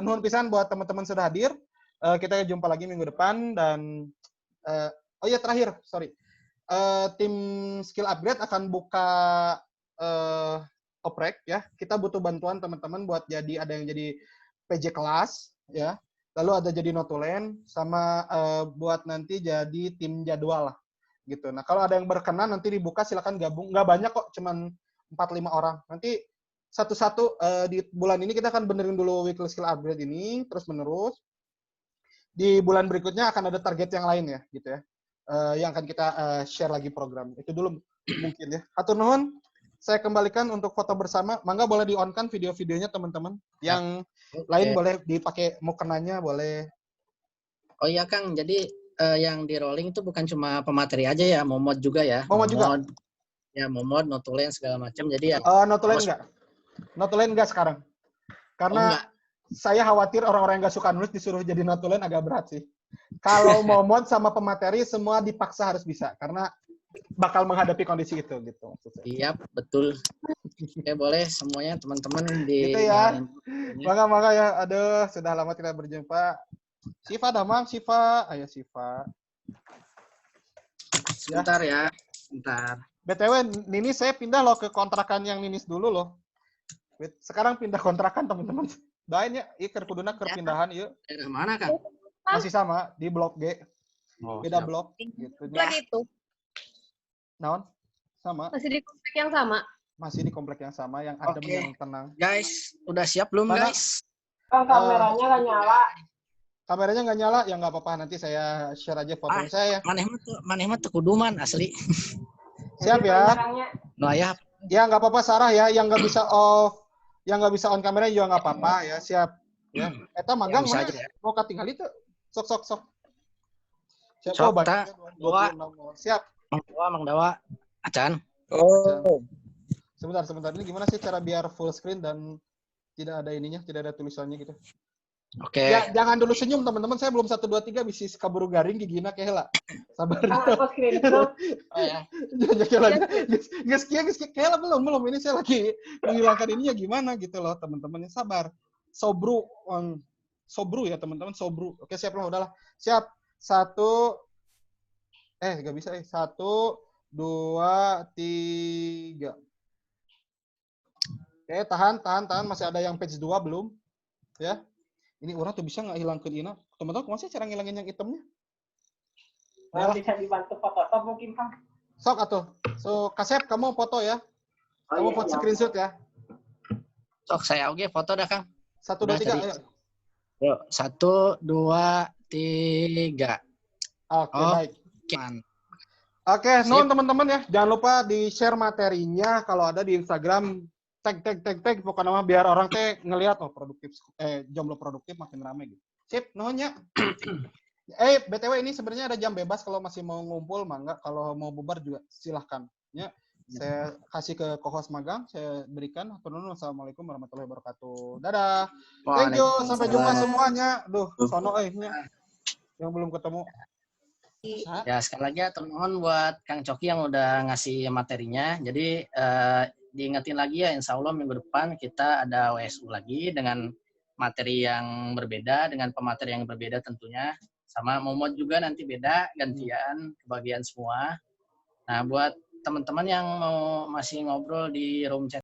Nuhun pisan buat teman-teman sudah hadir. Kita jumpa lagi minggu depan dan terakhir, sorry. Tim Skill Upgrade akan buka oprek ya. Kita butuh bantuan teman-teman buat ada yang jadi PJ kelas ya. Lalu ada jadi notulen sama buat nanti jadi tim jadwal lah gitu. Nah, kalau ada yang berkenan nanti dibuka silakan gabung. Nggak banyak kok, cuman 4-5 orang. Nanti satu-satu di bulan ini kita akan benerin dulu weekly skill upgrade ini terus menerus. Di bulan berikutnya akan ada target yang lain ya gitu ya. Yang akan kita share lagi program. Itu dulu mungkin ya. Hatur nuhun. Saya kembalikan untuk foto bersama. Mangga boleh di-on-kan video-videonya teman-teman. Yang lain boleh dipakai mukenanya boleh. Oh iya Kang, jadi yang di rolling itu bukan cuma pemateri aja ya, momod juga ya. Momod juga. Ya, momod, notulen segala macam. Jadi ya. Notulen enggak? Notulen enggak sekarang. Karena saya khawatir orang-orang yang nggak suka nulis disuruh jadi notulen agak berat sih. Kalau momod sama pemateri semua dipaksa harus bisa karena bakal menghadapi kondisi itu gitu. Iya, betul. Oke, boleh semuanya teman-teman di. Gitu ya. Mangga ya. Aduh, sudah lama tidak berjumpa. Siva Damang, Siva. Ayo Siva. Sebentar ya. Bentar. BTW, Nini saya pindah loh ke kontrakan yang Ninis dulu loh. Sekarang pindah kontrakan teman-teman. Doain ya, kuduna pindahan yuk. Daerah mana kan? Masih sama di blok G. Beda siap. blok gitu. Lagi itu. Naon? Sama. Masih di komplek yang sama. Masih di komplek yang sama, yang adem, yang tenang. Guys, udah siap belum guys? Kan kameranya nggak nyala. Kameranya nggak nyala, ya nggak apa-apa. Nanti saya share aja foto saya. Maneh mah teu kuduman asli. Siap ya. No ya. Ya nggak apa-apa Sarah ya, yang nggak bisa off, yang nggak bisa on kamera juga nggak apa-apa ya. Siap. Ya. Eta magang bisa mana? aja, ya. Mau katinggal itu. Sok. Siap. Sok, Banyak. 26. Siap. Mang Dawa. Acan. Oh. Sebentar. Ini gimana sih cara biar full screen dan tidak ada ininya, tidak ada tulisannya gitu? Oke. Ya, jangan dulu senyum teman-teman. Saya belum 1 2 3 bisa kaburu garing gigina kayak lah. Sabar. Apa screenshot? Oh ya. Geus kayak belum. Ini saya lagi menghilangkan ininya gimana gitu loh, teman-temannya. Sabar. Sobru ya teman-teman, sobru. Oke, siap lah, udahlah. Siap. 1 nggak bisa 1 2 3. Oke, tahan. Masih ada yang page 2 belum? Ya. Ini orang tuh bisa nggak hilangkan ini? Teman-teman, kok masih cara ngilangin yang itemnya? Bisa dibantu foto mungkin, Kang. Sok atuh. So, Kasep, kamu foto ya. Kamu foto screenshot ya. Sok saya oke foto dah Kang. 1 2 3 ayo. Yuk, 1 2 3. Oke, baik. Oke, nuhun teman-teman ya. Jangan lupa di-share materinya kalau ada di Instagram. Tag pokoknya mah biar orang teh ngelihat jomblo produktif makin ramai gitu. Sip, nuhunnya. BTW ini sebenarnya ada jam bebas kalau masih mau ngumpul, mangga. Kalau mau bubar juga silahkan. Ya, saya kasih ke co-host magang, saya berikan. Assalamualaikum warahmatullahi wabarakatuh. Dadah. Thank you, sampai jumpa semuanya. Duh, sono yang belum ketemu. Ya, sekali lagi termohon buat Kang Coki yang udah ngasih materinya. Jadi diingetin lagi ya, insya Allah minggu depan kita ada WSU lagi dengan materi yang berbeda, dengan pemateri yang berbeda tentunya. Sama momod juga nanti beda, gantian, kebagian semua. Nah, buat teman-teman yang mau masih ngobrol di room chat